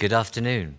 Good afternoon,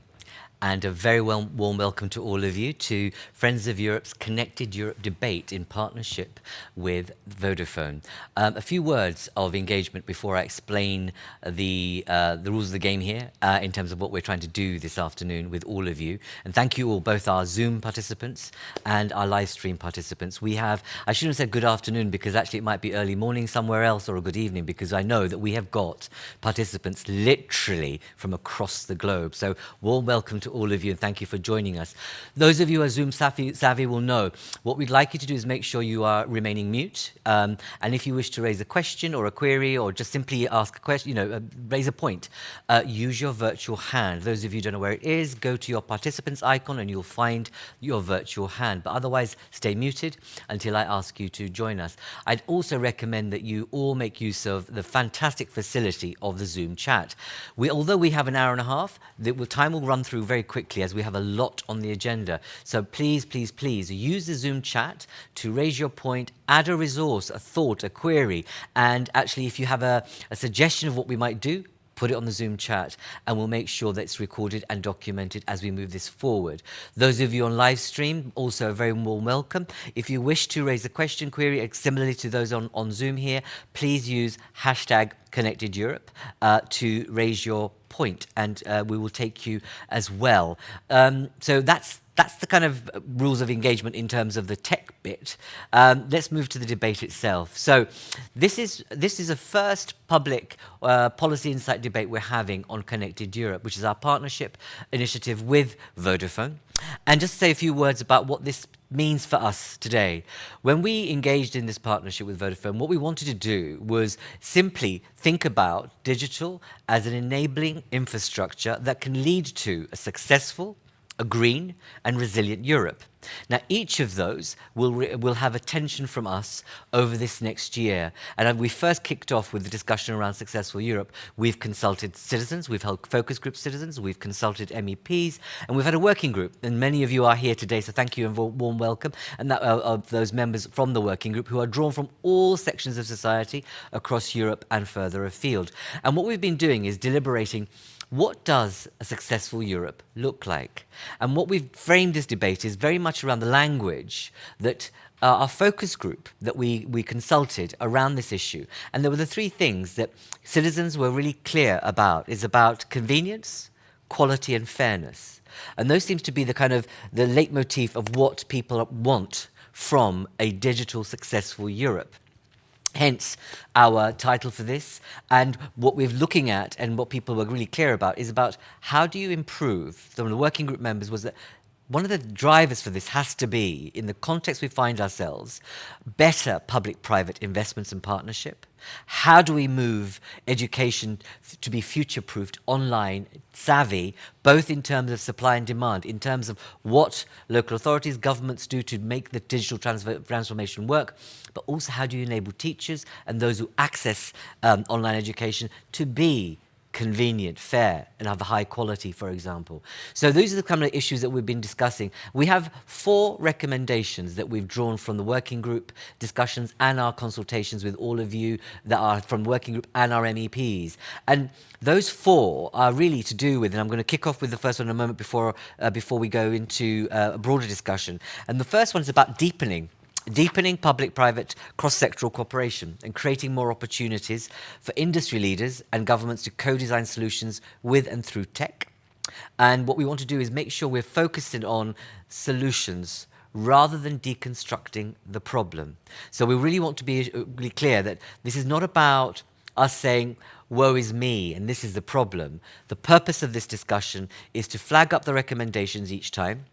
and a very warm welcome to all of you to Friends of Europe's Connected Europe debate in partnership with Vodafone. A few words of engagement before I explain the rules of the game here in terms of what we're trying to do this afternoon with all of you. And thank you all, both our Zoom participants and our live stream participants. We have, I shouldn't have said good afternoon because actually it might be early morning somewhere else or a good evening, because I know that we have got participants literally from across the globe. So warm welcome to all of you, and thank you for joining us. Those of you who are Zoom savvy will know what we'd like you to do is make sure you are remaining mute. And if you wish to raise a question or a query or just simply ask a question, raise a point, use your virtual hand. Those of you who don't know where it is, go to your participants icon and you'll find your virtual hand. But otherwise, stay muted until I ask you to join us. I'd also recommend that you all make use of the fantastic facility of the Zoom chat. Although we have an hour and a half, the time will run through very quickly as we have a lot on the agenda. So please, please, please use the Zoom chat to raise your point, add a resource, a thought, a query, and actually if you have a suggestion of what we might do, put it on the Zoom chat, and we'll make sure that it's recorded and documented as we move this forward. Those of you on live stream, also a very warm welcome. If you wish to raise a question, query, similarly to those on Zoom here, please use hashtag Connected Europe to raise your point, and we will take you as well. So that's the kind of rules of engagement in terms of the tech bit. Let's move to the debate itself. So this is a first public policy insight debate we're having on Connected Europe, which is our partnership initiative with Vodafone. And just to say a few words about what this means for us today. When we engaged in this partnership with Vodafone, what we wanted to do was simply think about digital as an enabling infrastructure that can lead to a successful, a green and resilient Europe. Now, each of those will have attention from us over this next year. And we first kicked off with the discussion around Successful Europe. We've consulted citizens, we've held focus group citizens, we've consulted MEPs, and we've had a working group. And many of you are here today, so thank you and warm welcome. And that, of those members from the working group who are drawn from all sections of society across Europe and further afield. And what we've been doing is deliberating, what does a successful Europe look like? And what we've framed this debate is very much around the language that our focus group that we consulted around this issue. And there were the three things that citizens were really clear about. It's about convenience, quality and fairness. And those seems to be the kind of the leitmotif of what people want from a digital successful Europe. Hence our title for this, and what we're looking at and what people were really clear about is about how do you improve. Some of the working group members was that one of the drivers for this has to be, in the context we find ourselves, better public-private investments and partnership. How do we move education to be future-proofed, online, savvy, both in terms of supply and demand, in terms of what local authorities, governments do to make the digital transformation work, but also how do you enable teachers and those who access online education to be convenient, fair, and have a high quality, for example. So those are the kind of issues that we've been discussing. We have 4 recommendations that we've drawn from the working group discussions and our consultations with all of you that are from the working group and our MEPs. And those 4 are really to do with, and I'm going to kick off with the first one in a moment before we go into a broader discussion. And the first one is about deepening public-private cross-sectoral cooperation and creating more opportunities for industry leaders and governments to co-design solutions with and through tech. And what we want to do is make sure we're focusing on solutions rather than deconstructing the problem. So we really want to be really clear that this is not about us saying, woe is me, and this is the problem. The purpose of this discussion is to flag up the recommendations each time,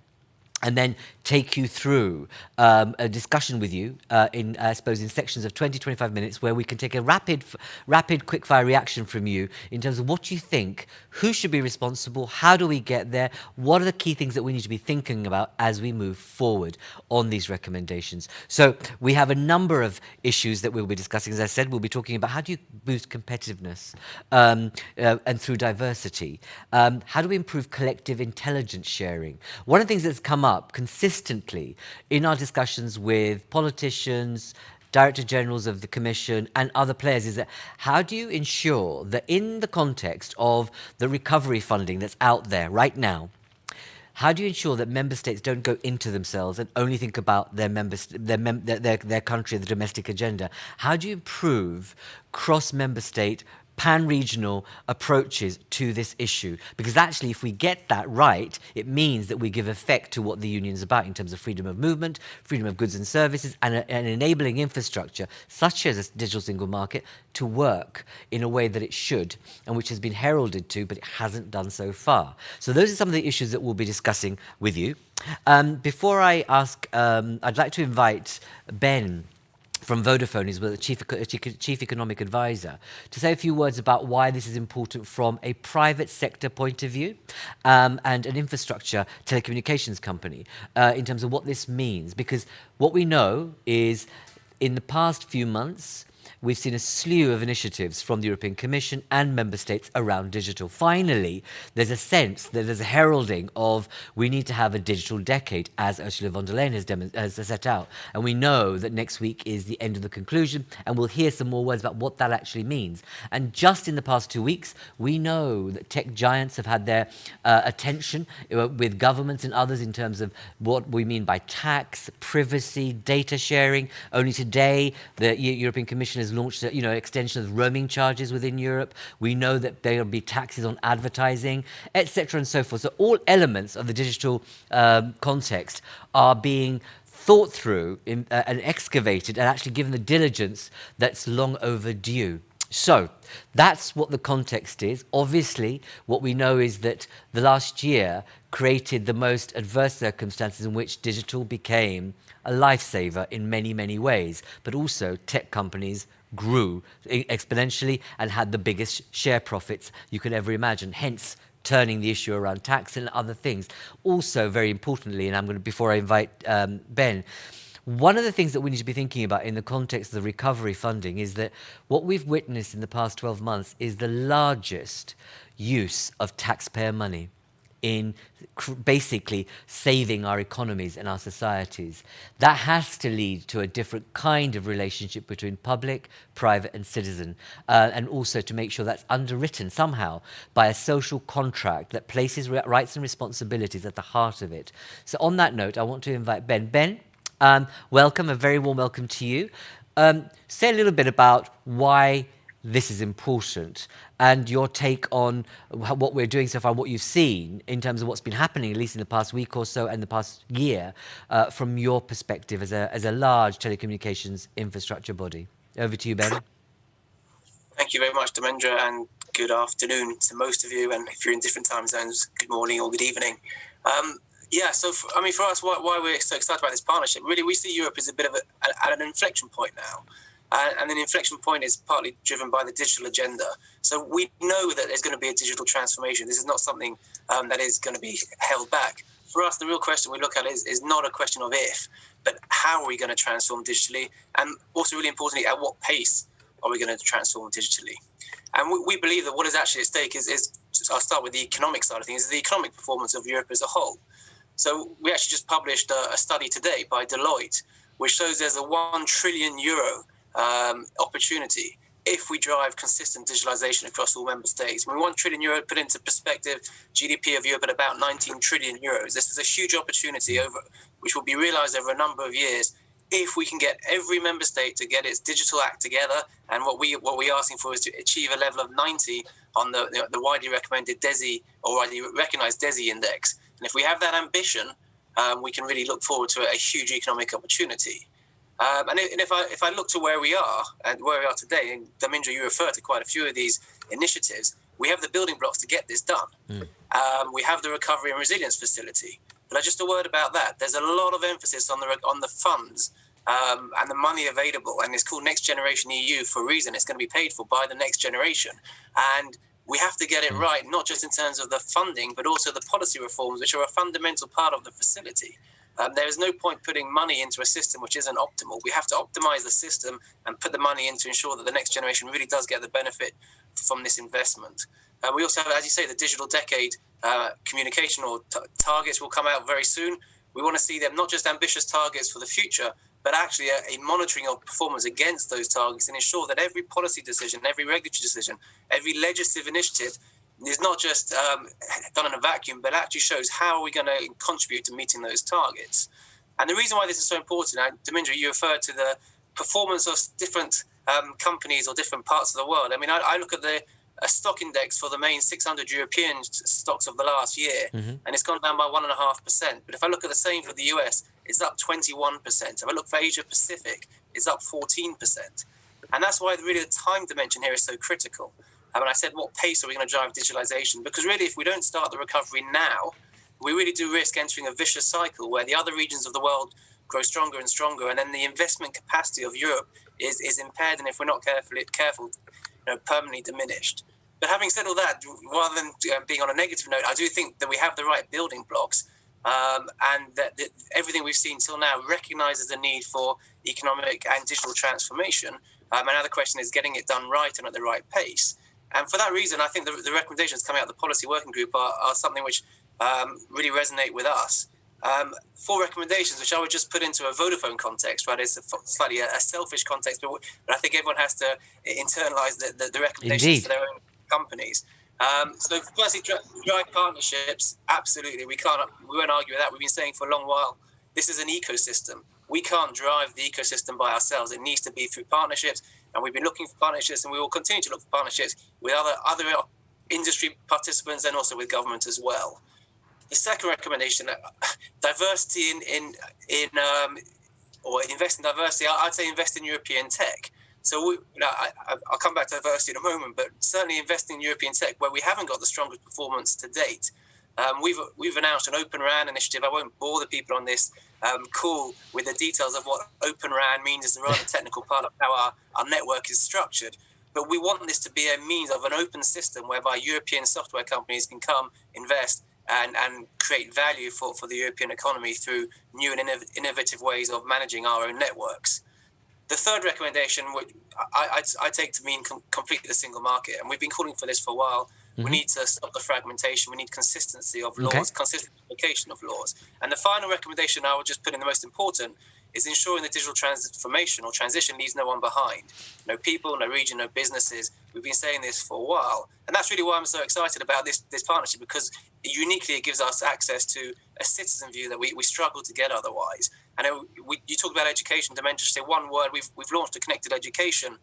and then take you through a discussion with you in sections of 20, 25 minutes where we can take a rapid quick-fire reaction from you in terms of what you think, who should be responsible, how do we get there, what are the key things that we need to be thinking about as we move forward on these recommendations. So we have a number of issues that we'll be discussing. As I said, we'll be talking about how do you boost competitiveness and through diversity. How do we improve collective intelligence sharing? One of the things that's come up consistently in our discussions with politicians, Director-Generals of the Commission and other players is that how do you ensure that in the context of the recovery funding that's out there right now, how do you ensure that member states don't go into themselves and only think about their country, the domestic agenda? How do you improve cross-member state, pan-regional approaches to this issue? Because actually, if we get that right, it means that we give effect to what the union is about in terms of freedom of movement, freedom of goods and services, and enabling infrastructure, such as a digital single market, to work in a way that it should, and which has been heralded to, but it hasn't done so far. So those are some of the issues that we'll be discussing with you. Before I ask, I'd like to invite Ben from Vodafone, who's the chief economic advisor, to say a few words about why this is important from a private sector point of view, and an infrastructure telecommunications company, in terms of what this means. Because what we know is, in the past few months, we've seen a slew of initiatives from the European Commission and member states around digital. Finally, there's a sense that there's a heralding of we need to have a digital decade, as Ursula von der Leyen has set out. And we know that next week is the end of the conclusion, and we'll hear some more words about what that actually means. And just in the past 2 weeks, we know that tech giants have had their attention with governments and others in terms of what we mean by tax, privacy, data sharing. Only today, the European Commission has launched extension of roaming charges within Europe. We know that there will be taxes on advertising, etc. and so forth. So all elements of the digital context are being thought through and excavated and actually given the diligence that's long overdue. So that's what the context is. Obviously, what we know is that the last year created the most adverse circumstances in which digital became a lifesaver in many, many ways. But also tech companies grew exponentially and had the biggest share profits you could ever imagine, hence turning the issue around tax and other things. Also, very importantly, and I'm going to, before I invite Ben, one of the things that we need to be thinking about in the context of the recovery funding is that what we've witnessed in the past 12 months is the largest use of taxpayer money in basically saving our economies and our societies. That has to lead to a different kind of relationship between public, private and citizen, and also to make sure that's underwritten somehow by a social contract that places rights and responsibilities at the heart of it. So on that note, I want to invite Ben. Ben, welcome, a very warm welcome to you. Say a little bit about why this is important and your take on what we're doing so far, what you've seen in terms of what's been happening, at least in the past week or so and the past year, from your perspective as a large telecommunications infrastructure body. Over to you, Ben. Thank you very much, Dharmendra, and good afternoon to most of you. And if you're in different time zones, good morning or good evening. For us, why we're so excited about this partnership, really, we see Europe as a bit of at an inflection point now. And an inflection point is partly driven by the digital agenda. So we know that there's going to be a digital transformation. This is not something that is going to be held back. For us, the real question we look at is not a question of if, but how are we going to transform digitally? And also, really importantly, at what pace are we going to transform digitally? And we believe that what is actually at stake is I'll start with the economic side of things, is the economic performance of Europe as a whole. So we actually just published a study today by Deloitte, which shows there's a €1 trillion opportunity if we drive consistent digitalization across all member states. When €1 trillion put into perspective, GDP of Europe at about 19 trillion euros. This is a huge opportunity which will be realized over a number of years if we can get every member state to get its digital act together. And what we're asking for is to achieve a level of 90 on the widely recommended DESI or widely recognized DESI index. And if we have that ambition, we can really look forward to a huge economic opportunity. And if I look to where we are and where we are today, and Dharmendra, you refer to quite a few of these initiatives, we have the building blocks to get this done. We have the recovery and resilience facility. But just a word about that. There's a lot of emphasis on the funds and the money available, and it's called Next Generation EU for a reason. It's going to be paid for by the next generation. And we have to get it right, not just in terms of the funding, but also the policy reforms, which are a fundamental part of the facility. There is no point putting money into a system which isn't optimal. We have to optimize the system and put the money in to ensure that the next generation really does get the benefit from this investment. We also have, as you say, the digital decade communication or targets will come out very soon. We want to see them not just ambitious targets for the future, but actually a monitoring of performance against those targets, and ensure that every policy decision, every regulatory decision, every legislative initiative is not just done in a vacuum, but actually shows how are we going to contribute to meeting those targets. And the reason why this is so important, Dharmendra, you referred to the performance of different companies or different parts of the world. I mean, I look at a stock index for the main 600 European stocks of the last year, and it's gone down by 1.5%. But if I look at the same for the US, it's up 21%. If I look for Asia Pacific, it's up 14%. And that's why really the time dimension here is so critical. And I said, what pace are we going to drive digitalization? Because really, if we don't start the recovery now, we really do risk entering a vicious cycle where the other regions of the world grow stronger and stronger, and then the investment capacity of Europe is impaired, and if we're not careful, permanently diminished. But having said all that, rather than being on a negative note, I do think that we have the right building blocks, and that everything we've seen till now recognises the need for economic and digital transformation. And now the question is getting it done right and at the right pace. And for that reason, I think the recommendations coming out of the policy working group are something which really resonate with us. 4 recommendations, which I would just put into a Vodafone context, right? It's slightly a selfish context, but I think everyone has to internalise the recommendations Indeed. for their own companies. So firstly, drive partnerships. Absolutely, we won't argue with that. We've been saying for a long while, this is an ecosystem. We can't drive the ecosystem by ourselves. It needs to be through partnerships, and we've been looking for partnerships, and we will continue to look for partnerships with other industry participants and also with government as well. The second recommendation, diversity or invest in diversity. I'd say invest in European tech. So I'll come back to diversity in a moment, but certainly investing in European tech where we haven't got the strongest performance to date. We've announced an Open RAN initiative. I won't bore the people on this call with the details of what Open RAN means. It's a rather technical part of how our network is structured. But we want this to be a means of an open system whereby European software companies can come, invest, and create value for the European economy through new and innovative ways of managing our own networks. The third recommendation, which I take to mean complete the single market, and we've been calling for this for a while. We need to stop the fragmentation. We need consistency of laws, consistent application of laws. And the final recommendation I would just put in, the most important, is ensuring the digital transformation or transition leaves no one behind. No people, no region, no businesses. We've been saying this for a while. And that's really why I'm so excited about this partnership, because uniquely it gives us access to a citizen view that we struggle to get otherwise. And you talked about education. To mention, just say one word, we've launched a connected education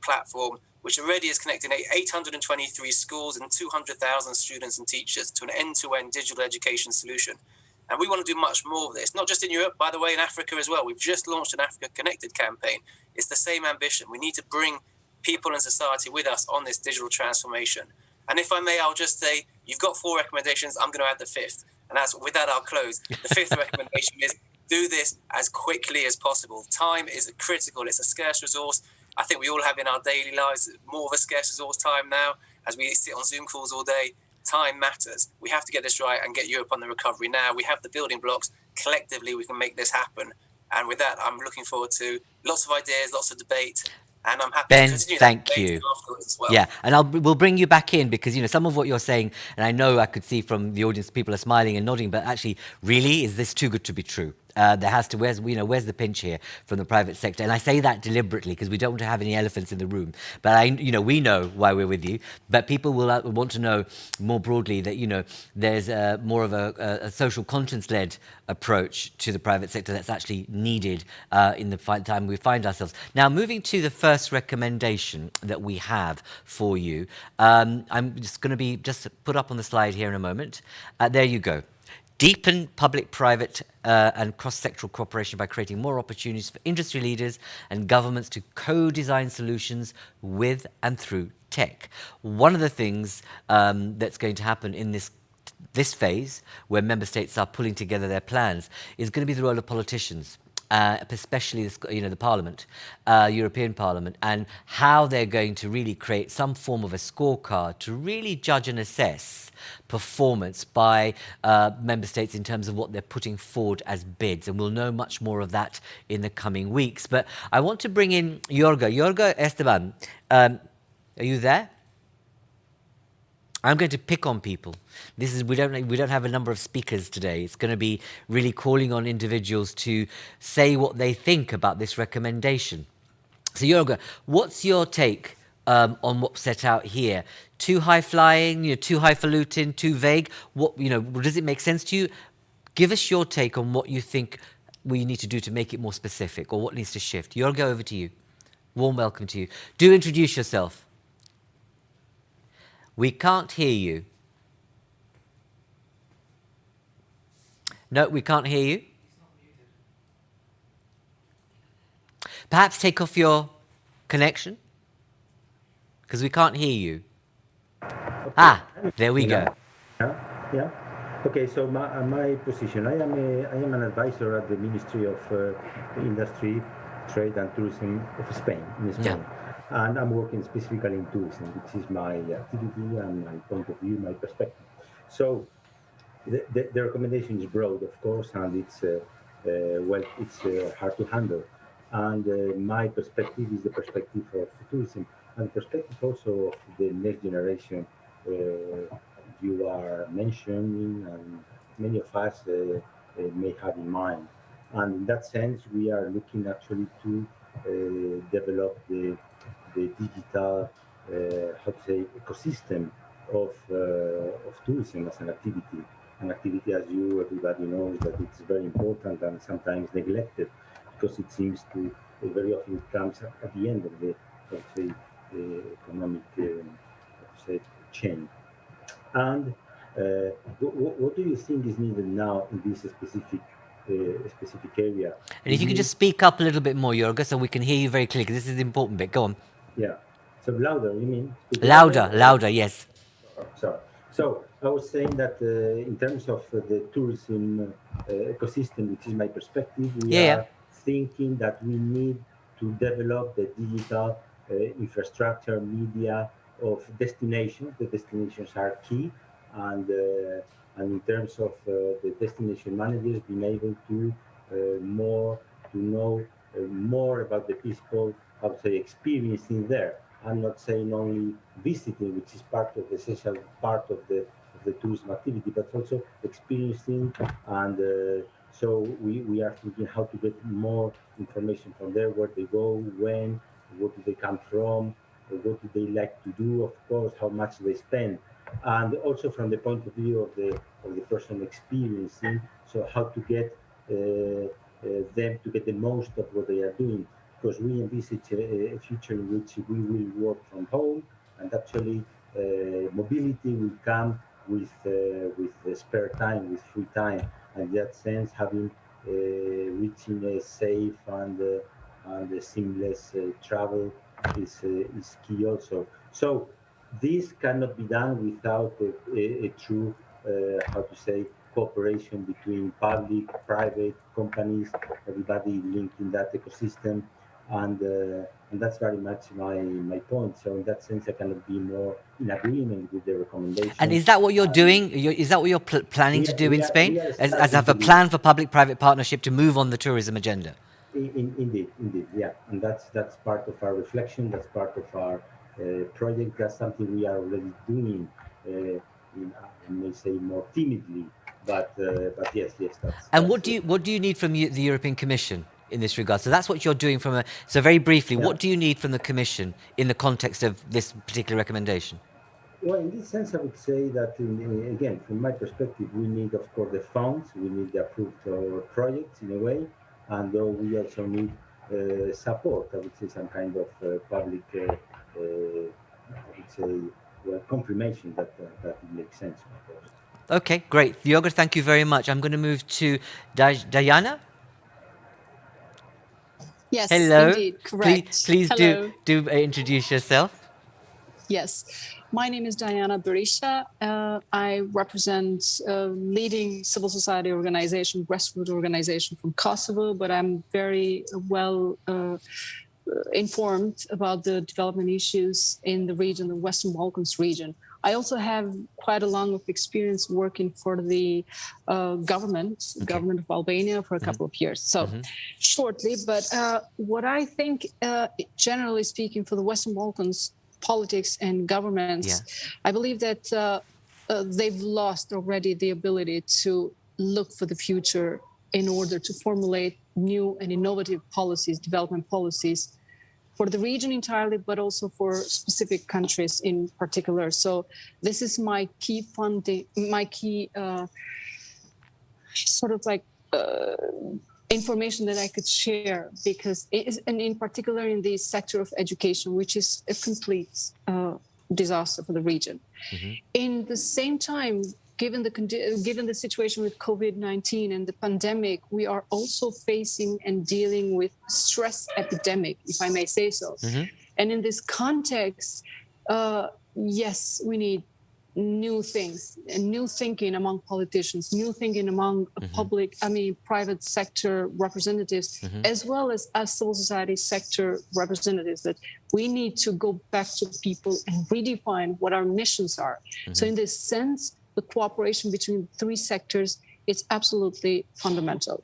platform, which already is connecting 823 schools and 200,000 students and teachers to an end-to-end digital education solution. And we want to do much more of this, not just in Europe, by the way, in Africa as well. We've just launched an Africa Connected campaign. It's the same ambition. We need to bring people and society with us on this digital transformation. And if I may, I'll just say, you've got 4 recommendations. I'm going to add the 5th. And with that, I'll close. The 5th recommendation is do this as quickly as possible. Time is critical. It's a scarce resource. I think we all have in our daily lives more of a scarce resource time now as we sit on Zoom calls all day. Time matters. We have to get this right and get Europe on the recovery now. We have the building blocks. Collectively, we can make this happen. And with that, I'm looking forward to lots of ideas, lots of debate. And I'm happy Ben, to continue thank you. afterwards as well. Yeah, and we'll bring you back in because, some of what you're saying, and I know I could see from the audience, people are smiling and nodding, but actually, really, is this too good to be true? There has to, where's the pinch here from the private sector? And I say that deliberately because we don't want to have any elephants in the room. But we know why we're with you. But people will want to know more broadly that, there's more of a social conscience-led approach to the private sector that's actually needed in the time we find ourselves. Now, moving to the first recommendation that we have for you, I'm just going to be put up on the slide here in a moment. There you go. Deepen public-private and cross-sectoral cooperation by creating more opportunities for industry leaders and governments to co-design solutions with and through tech. One of the things that's going to happen in this phase, where member states are pulling together their plans, is going to be the role of politicians. Especially the Parliament, European Parliament, and how they're going to really create some form of a scorecard to really judge and assess performance by member states in terms of what they're putting forward as bids. And we'll know much more of that in the coming weeks. But I want to bring in Jorge. Jorge, Esteban, are you there? I'm going to pick on people. We don't have a number of speakers today. It's going to be really calling on individuals to say what they think about this recommendation. So Jorge, what's your take on what's set out here? Too high flying, too highfalutin, too vague? What does it make sense to you? Give us your take on what you think we need to do to make it more specific, or what needs to shift. Jorge, over to you. Warm welcome to you. Do introduce yourself. We can't hear you. No, we can't hear you. Perhaps take off your connection, because we can't hear you. Okay. There we go. Yeah. Okay, so my position, I am an advisor at the Ministry of Industry, Trade and Tourism of Spain, in Spain. Yeah. And I'm working specifically in tourism, which is my activity and my point of view, my perspective. So the recommendation is broad, of course, and it's hard to handle. And my perspective is the perspective of tourism, and the perspective also of the next generation you are mentioning, and many of us may have in mind. And in that sense, we are looking actually to develop the digital, ecosystem of tourism as an activity. An activity, as everybody knows, that it's very important and sometimes neglected, because it seems to very often it comes at the end of the economic chain. And what do you think is needed now in this specific area? And if you could just speak up a little bit more, Jorge, so we can hear you very clearly, because this is the important bit. Go on. Yeah. So louder, you mean? Louder, yes. Sorry. So I was saying that in terms of the tourism ecosystem, which is my perspective, we are thinking that we need to develop the digital infrastructure, media of destinations. The destinations are key, and in terms of the destination managers being able to know more about the people, experiencing there. I'm not saying only visiting, which is part of the essential part of the tourism activity, but also experiencing. And so we are thinking how to get more information from there, where they go, when, what do they come from, what do they like to do, of course, how much they spend, and also from the point of view of the person experiencing. So how to get them to get the most of what they are doing, because we envisage a future in which we will work from home, and actually mobility will come with spare time, with free time, and in that sense, having reaching a safe and a seamless travel is key also. So this cannot be done without a true cooperation between public, private companies, everybody linked in that ecosystem, and that's very much my point. So in that sense, I cannot be more in agreement with the recommendation. And is that what you're doing? Is that what you're planning to do in Spain? As have a plan for public-private partnership to move on the tourism agenda? Indeed, yeah. And that's part of our reflection. That's part of our project. That's something we are already doing. I may say more timidly, but yes. And what do you need from the European Commission in this regard? So that's what you're doing so very briefly, what do you need from the Commission in the context of this particular recommendation? Well, in this sense, I would say that, again, from my perspective, we need, of course, the funds, we need the approved projects in a way, and we also need support, I would say, some kind of public, confirmation that it makes sense, of course. Okay, great. Jorge, thank you very much. I'm going to move to Dajana. Yes, hello. Indeed, correct. Please do introduce yourself. Yes, my name is Dajana Berisha. I represent a leading civil society organization, grassroots organization from Kosovo, but I'm very well informed about the development issues in the region, the Western Balkans region. I also have quite a long experience working for the government of Albania for a couple of years. So shortly, but what I think, generally speaking, for the Western Balkans, politics and governments, I believe that they've lost already the ability to look for the future in order to formulate new and innovative policies, development policies for the region entirely, but also for specific countries in particular. So this is my key funding, my key sort of like information that I could share, because it is, and in particular in the sector of education, which is a complete disaster for the region. In the same time, given the situation with COVID-19 and the pandemic, we are also facing and dealing with stress epidemic, if I may say so. And in this context, yes, we need new things and new thinking among politicians, new thinking among private sector representatives, as well as civil society sector representatives, that we need to go back to people and redefine what our missions are. So in this sense, the cooperation between three sectors is absolutely fundamental.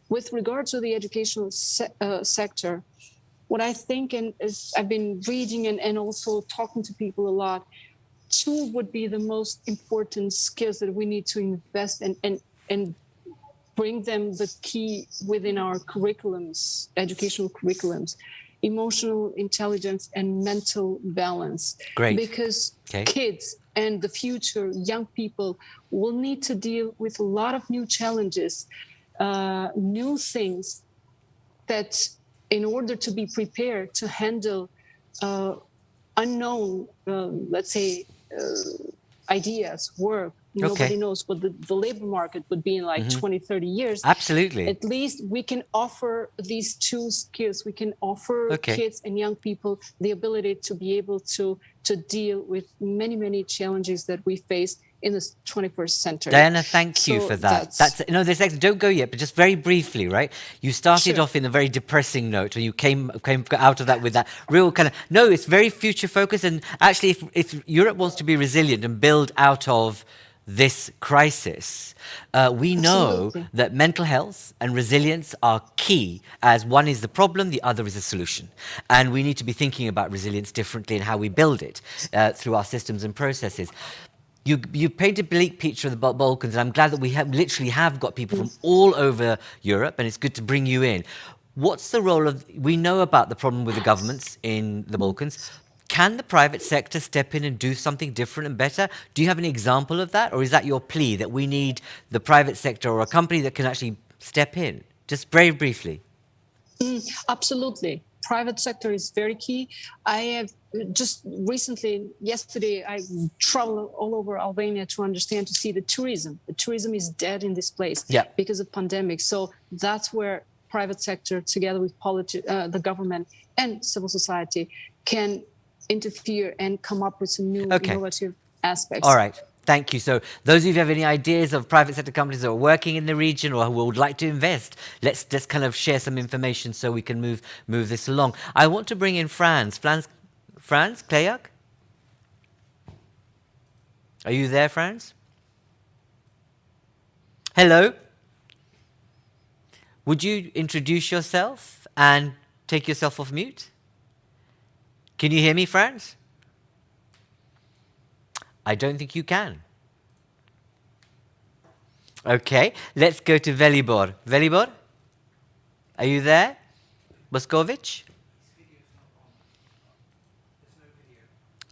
With regard to the educational sector, what I think, and as I've been reading and also talking to people a lot, two would be the most important skills that we need to invest and bring them the key within our curriculums, educational curriculums: emotional intelligence and mental balance. Great. Because kids and the future young people will need to deal with a lot of new challenges, new things, that in order to be prepared to handle unknown, let's say, ideas, work. Nobody knows what the labor market would be in like 20, 30 years. Absolutely. At least we can offer these two skills. We can offer kids and young people the ability to be able to deal with many, many challenges that we face in the 21st century. Dajana, thank you for that. Don't go yet, but just very briefly, right? You started off in a very depressing note, or you came out of that with that real kind of, no, it's very future focused. And actually, if Europe wants to be resilient and build out of this crisis, we know that mental health and resilience are key, as one is the problem, the other is the solution. And we need to be thinking about resilience differently and how we build it through our systems and processes. You paint a bleak picture of the Balkans, and I'm glad that we literally have got people from all over Europe, and it's good to bring you in. What's the role of, we know about the problem with the governments in the Balkans. Can the private sector step in and do something different and better? Do you have an example of that? Or is that your plea, that we need the private sector or a company that can actually step in? Just very briefly. Absolutely. Private sector is very key. I have just recently, yesterday, I traveled all over Albania to understand, to see the tourism. The tourism is dead in this place because of pandemic. So that's where private sector, together with the government and civil society, can interfere and come up with some new innovative aspects. All right. Thank you. So those of you who have any ideas of private sector companies that are working in the region or who would like to invest, let's just kind of share some information so we can move this along. I want to bring in Franz. Franz Klejak? Are you there, Franz? Hello? Would you introduce yourself and take yourself off mute? Can you hear me, Franz? I don't think you can. Okay, let's go to Velibor. Velibor? Are you there? Bošković?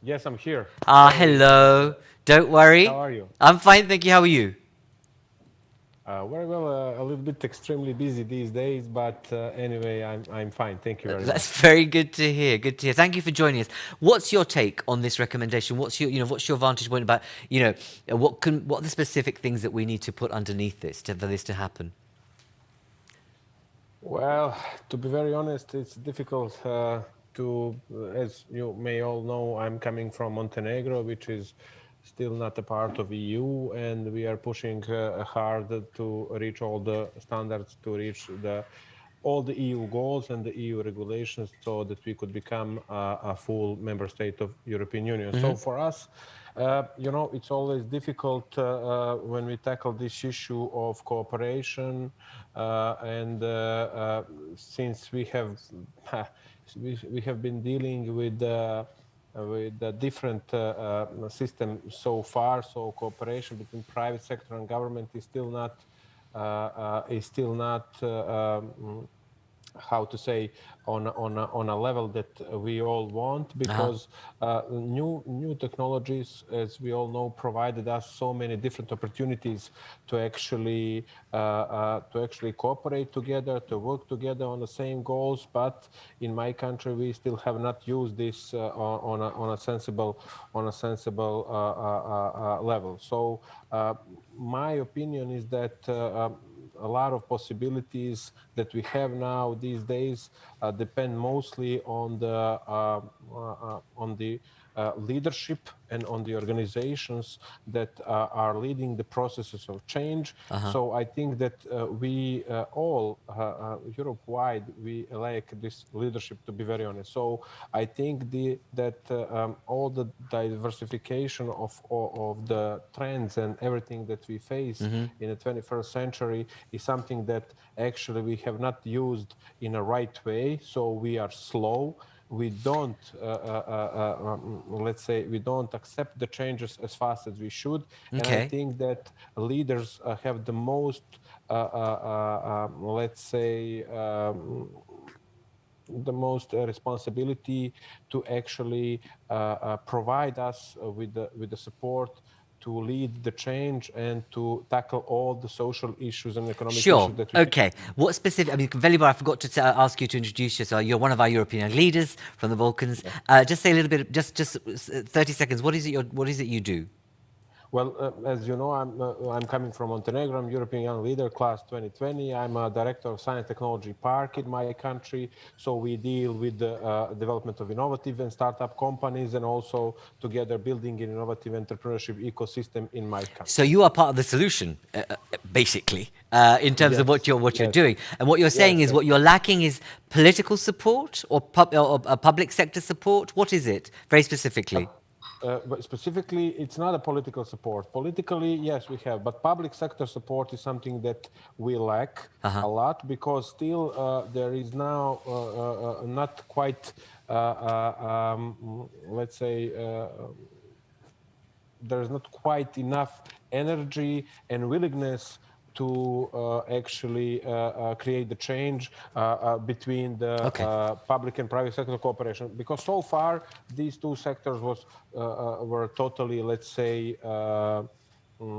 Yes, I'm here. Hello. Don't worry. How are you? I'm fine, thank you. How are you? Very well. A little bit extremely busy these days, but anyway, I'm fine. Thank you very much. That's very good to hear. Good to hear. Thank you for joining us. What's your take on this recommendation? What's your vantage point about what are the specific things that we need to put underneath this for this to happen? Well, to be very honest, it's difficult as you may all know, I'm coming from Montenegro, which is still not a part of EU, and we are pushing hard to reach all the standards, to reach all the EU goals and the EU regulations, so that we could become a full member state of European Union. So for us, it's always difficult when we tackle this issue of cooperation, and since we have been dealing with with the different system so far. So cooperation between private sector and government is still not how to say, on a level that we all want, because new technologies, as we all know, provided us so many different opportunities to actually cooperate together, to work together on the same goals. But in my country, we still have not used this on a sensible level. So my opinion is that a lot of possibilities that we have now these days depend mostly on the leadership and on the organizations that are leading the processes of change. So I think that we all, Europe-wide, we lack this leadership, to be very honest. So I think that all the diversification of the trends and everything that we face in the 21st century is something that actually we have not used in a right way. So we are slow. We don't, let's say, we don't accept the changes as fast as we should. And I think that leaders have the most, let's say, the most responsibility to actually provide us with the support to lead the change and to tackle all the social issues and economic issues that we Okay. What specific, I mean, Velibor, I forgot to ask you to introduce yourself. You're one of our European leaders from the Balkans. Just say a little bit, just 30 seconds. What is it you do? Well, as you know, I'm coming from Montenegro. I'm European Young Leader, Class 2020. I'm a Director of Science Technology Park in my country. So we deal with the development of innovative and startup companies, and also together building an innovative entrepreneurship ecosystem in my country. So you are part of the solution, basically, in terms of what you're doing. And what you're saying is what you're lacking is political support or public sector support. What is it, very specifically? But specifically, it's not a political support. Politically, yes, we have, but public sector support is something that we lack a lot, because still there is now not quite, let's say, there's not quite enough energy and willingness to actually create the change between the public and private sector cooperation, because so far these two sectors were totally, let's say,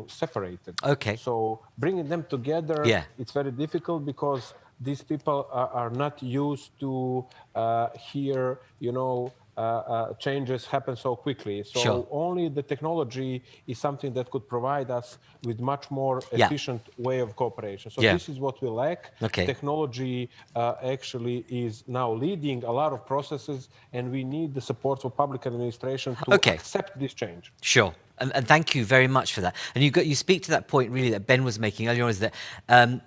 separated. So bringing them together, it's very difficult, because these people are not used to hear, changes happen so quickly. So only the technology is something that could provide us with much more efficient way of cooperation. So this is what we lack. Technology actually is now leading a lot of processes, and we need the support of public administration to accept this change. And thank you very much for that. And you speak to that point really that Ben was making earlier on, is that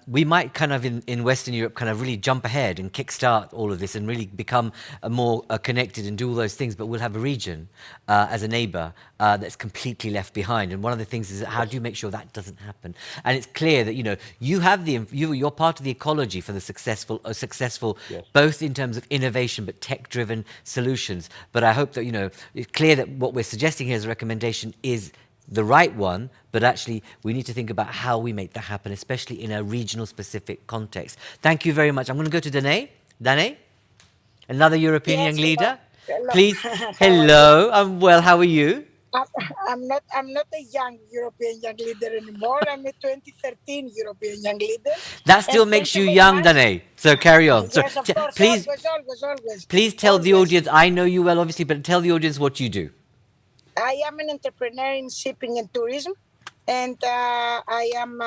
we might kind of in Western Europe kind of really jump ahead and kickstart all of this and really become more connected and do all those things, but we'll have a region as a neighbour that's completely left behind. And one of the things is how do you make sure that doesn't happen? And it's clear that you have you're part of the ecology for the successful both in terms of innovation but tech-driven solutions. But I hope that it's clear that what we're suggesting here as a recommendation is the right one, but actually we need to think about how we make that happen, especially in a regional specific context. Thank you very much. I'm going to go to Danae. Danae, another European young leader. Hello. Please. Hello. I'm well. How are you? I'm not a young European young leader anymore. I'm a 2013 European young leader. That still makes you young, Danae. So carry on. Yes, of course, please, always. Please tell the audience. I know you well, obviously, but tell the audience what you do. I am an entrepreneur in shipping and tourism, and I am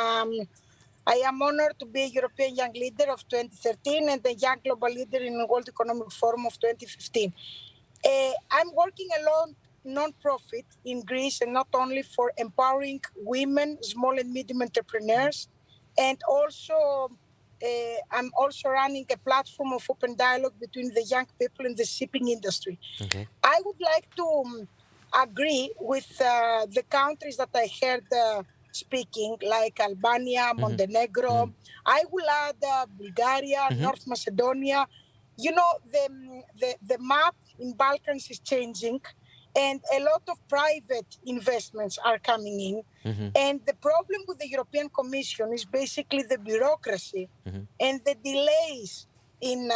honored to be a European Young Leader of 2013 and a Young Global Leader in the World Economic Forum of 2015. I'm working alone, non-profit in Greece, and not only for empowering women, small and medium entrepreneurs, and also I'm also running a platform of open dialogue between the young people in the shipping industry. I would like to agree with the countries that I heard speaking, like Albania, Montenegro. I will add Bulgaria, North Macedonia. The map in Balkans is changing, and a lot of private investments are coming in. And the problem with the European Commission is basically the bureaucracy and the delays in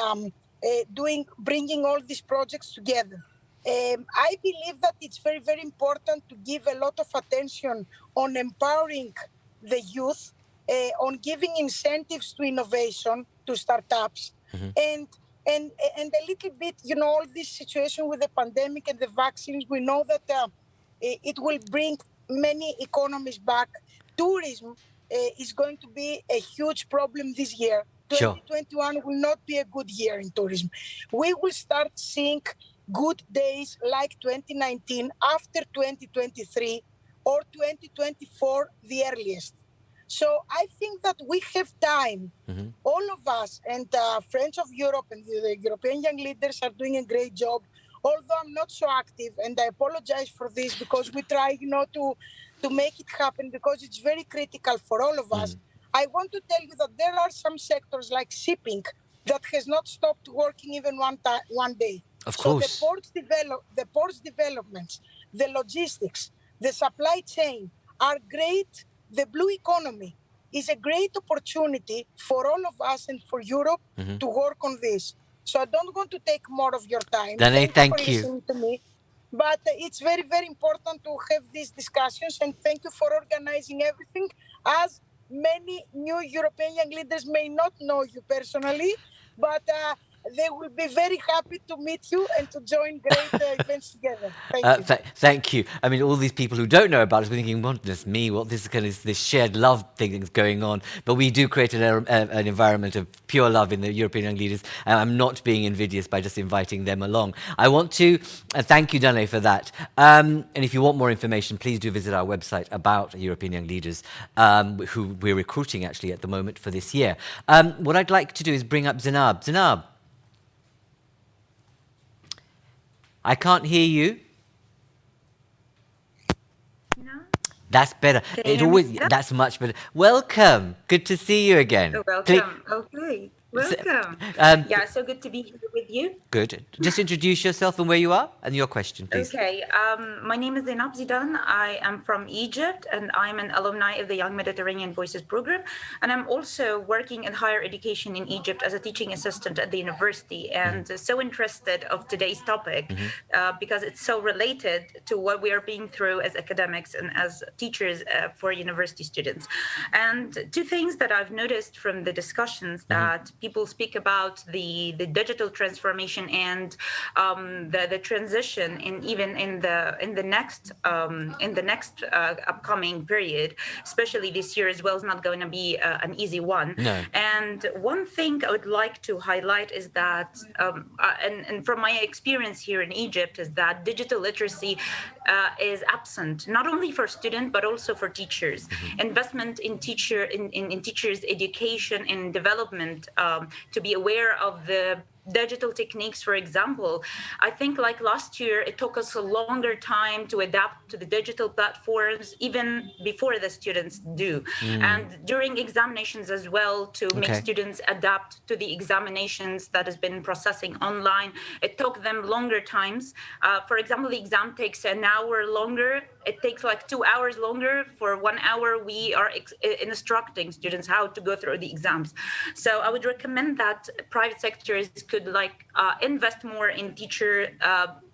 bringing all these projects together. I believe that it's very, very important to give a lot of attention on empowering the youth, on giving incentives to innovation, to startups, and a little bit, all this situation with the pandemic and the vaccines, we know that it will bring many economies back. Tourism is going to be a huge problem this year. Sure. 2021 will not be a good year in tourism. We will start seeing good days like 2019 after 2023 or 2024 the earliest. So I think that we have time, all of us, and Friends of Europe and the European young leaders are doing a great job, although I'm not so active, and I apologize for this because we try, to make it happen because it's very critical for all of us. I want to tell you that there are some sectors like shipping that has not stopped working even one day. Of course. So the ports developments, the logistics, the supply chain are great. The blue economy is a great opportunity for all of us and for Europe to work on this. So I don't want to take more of your time. Danae, thank you. For listening to me. But it's very, very important to have these discussions, and thank you for organizing everything. As many new European young leaders may not know you personally, but they will be very happy to meet you and to join great events together. Thank you. Thank you. I mean, all these people who don't know about us, we're thinking, what is me? What this kind of this shared love thing that's going on? But we do create an environment of pure love in the European young leaders. I'm not being invidious by just inviting them along. I want to thank you, Danae, for that. And if you want more information, please do visit our website about European young leaders, who we're recruiting actually at the moment for this year. What I'd like to do is bring up Zinab. Zinab. I can't hear you. No. That's better. That's much better. Welcome. Good to see you again. Oh, welcome. Okay. Welcome. So good to be here with you. Good. Just introduce yourself and where you are and your question, please. Okay. My name is Zinab Zidan. I am from Egypt and I'm an alumni of the Young Mediterranean Voices program. And I'm also working in higher education in Egypt as a teaching assistant at the university, and so interested of today's topic because it's so related to what we are being through as academics and as teachers for university students. And two things that I've noticed from the discussions that people speak about the digital transformation and the transition, and even in the next upcoming period, especially this year as well, is not going to be an easy one. No. And one thing I would like to highlight is that, and from my experience here in Egypt, is that digital literacy is absent, not only for students but also for teachers. Investment in teachers' education and development, to be aware of the digital techniques, for example. I think like last year, it took us a longer time to adapt to the digital platforms, even before the students do. And during examinations as well, to make students adapt to the examinations that has been processing online. It took them longer times. For example, the exam takes an hour longer. It takes like 2 hours longer. For 1 hour, we are instructing students how to go through the exams. So I would recommend that private sectors could invest more in teacher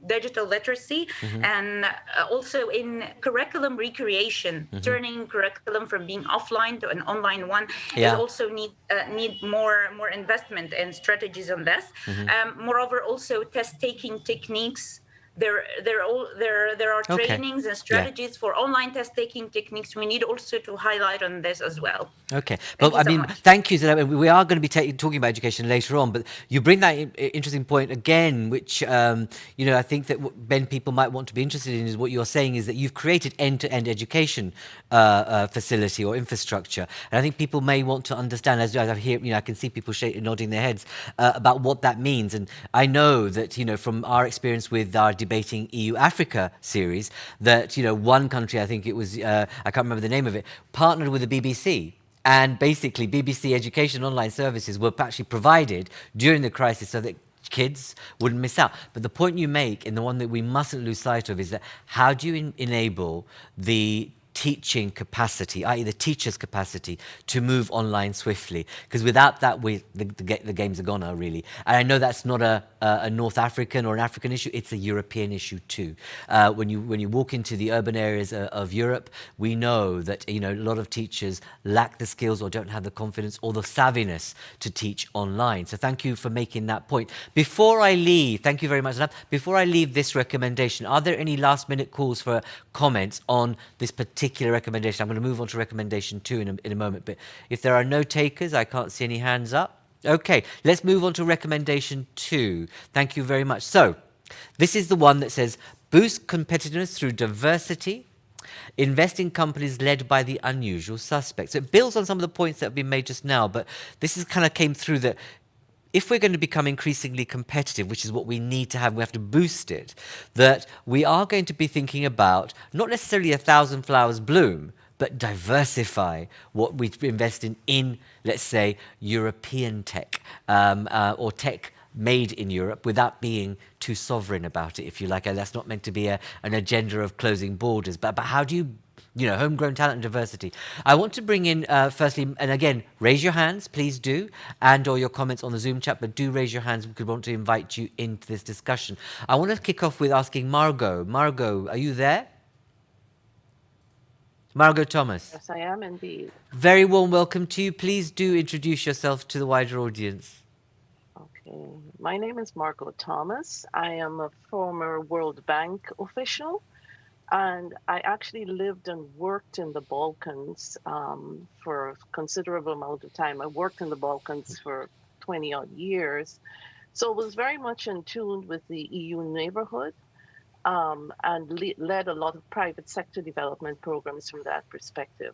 digital literacy and also in curriculum recreation, turning curriculum from being offline to an online one. They also need more investment and strategies on this. Moreover, also test-taking techniques. There are trainings and strategies for online test-taking techniques. We need also to highlight on this as well. Okay. Well, thank you. We are going to be talking about education later on, but you bring that interesting point again, which, I think that when people might want to be interested in is what you're saying is that you've created end-to-end education facility or infrastructure. And I think people may want to understand, as I hear, I can see people nodding their heads about what that means. And I know that, from our experience with our debating EU-Africa series, that, one country, I think it was, I can't remember the name of it, partnered with the BBC. And basically, BBC education online services were actually provided during the crisis so that kids wouldn't miss out. But the point you make, and the one that we mustn't lose sight of, is that how do you enable the teaching capacity, i.e. the teacher's capacity, to move online swiftly? Because without that, the games are gone now, really. And I know that's not a North African or an African issue, it's a European issue too. When you walk into the urban areas of Europe, we know that a lot of teachers lack the skills or don't have the confidence or the savviness to teach online. So thank you for making that point. Before I leave, thank you very much, Zinab. Before I leave this recommendation, are there any last minute calls for comments on this particular recommendation? I'm going to move on to recommendation 2 in a moment, but if there are no takers, I can't see any hands up. Okay, let's move on to recommendation 2. Thank you very much. So this is the one that says boost competitiveness through diversity, invest in companies led by the unusual suspects. So it builds on some of the points that have been made just now, but this is kind of came through that if we're going to become increasingly competitive, which is what we need to have, we have to boost it, that we are going to be thinking about not necessarily 1,000 flowers bloom, but diversify what we invest in, let's say, European tech or tech made in Europe without being too sovereign about it, if you like. And that's not meant to be an agenda of closing borders, but how do you homegrown talent and diversity. I want to bring in, firstly, and again, raise your hands, please do, and or your comments on the Zoom chat, but do raise your hands because we want to invite you into this discussion. I want to kick off with asking Margo. Margo, are you there? Margo Thomas. Yes, I am indeed. Very warm welcome to you. Please do introduce yourself to the wider audience. Okay. My name is Margo Thomas. I am a former World Bank official. And I actually lived and worked in the Balkans for a considerable amount of time. I worked in the Balkans for 20 odd years. So I was very much in tune with the EU neighborhood and led a lot of private sector development programs from that perspective.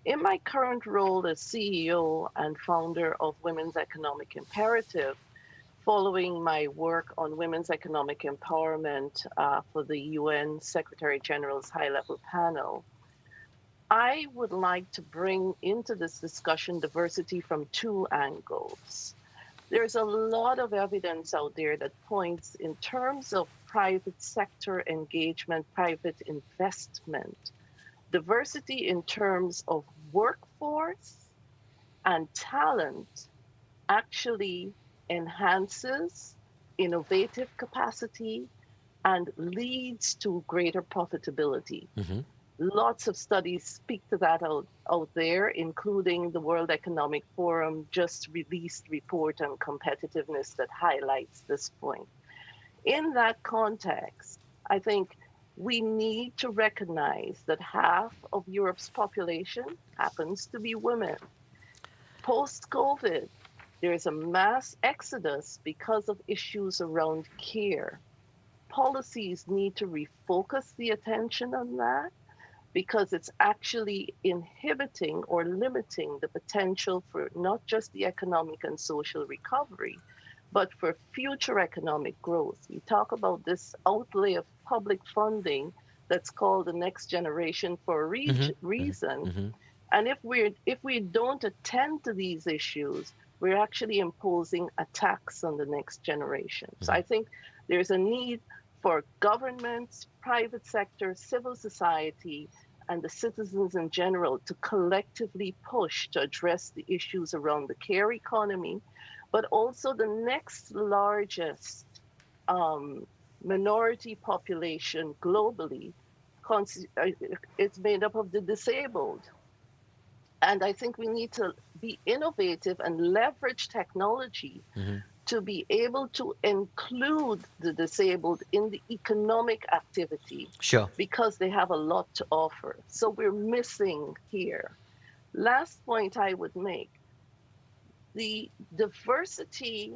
In my current role as CEO and founder of Women's Economic Imperative, following my work on women's economic empowerment for the UN Secretary-General's high-level panel, I would like to bring into this discussion diversity from 2 angles. There's a lot of evidence out there that points in terms of private sector engagement, private investment, diversity in terms of workforce and talent actually enhances innovative capacity and leads to greater profitability. Mm-hmm. Lots of studies speak to that out there, including the World Economic Forum just released report on competitiveness that highlights this point. In that context, I think we need to recognize that half of Europe's population happens to be women. Post-COVID, there is a mass exodus because of issues around care. Policies need to refocus the attention on that because it's actually inhibiting or limiting the potential for not just the economic and social recovery, but for future economic growth. We talk about this outlay of public funding that's called the next generation for a reason. Mm-hmm. And if we don't attend to these issues, we're actually imposing a tax on the next generation. So I think there's a need for governments, private sector, civil society, and the citizens in general to collectively push to address the issues around the care economy, but also the next largest minority population globally. It's made up of the disabled. And I think we need to be innovative and leverage technology to be able to include the disabled in the economic activity. Sure. Because they have a lot to offer. So we're missing here. Last point I would make, the diversity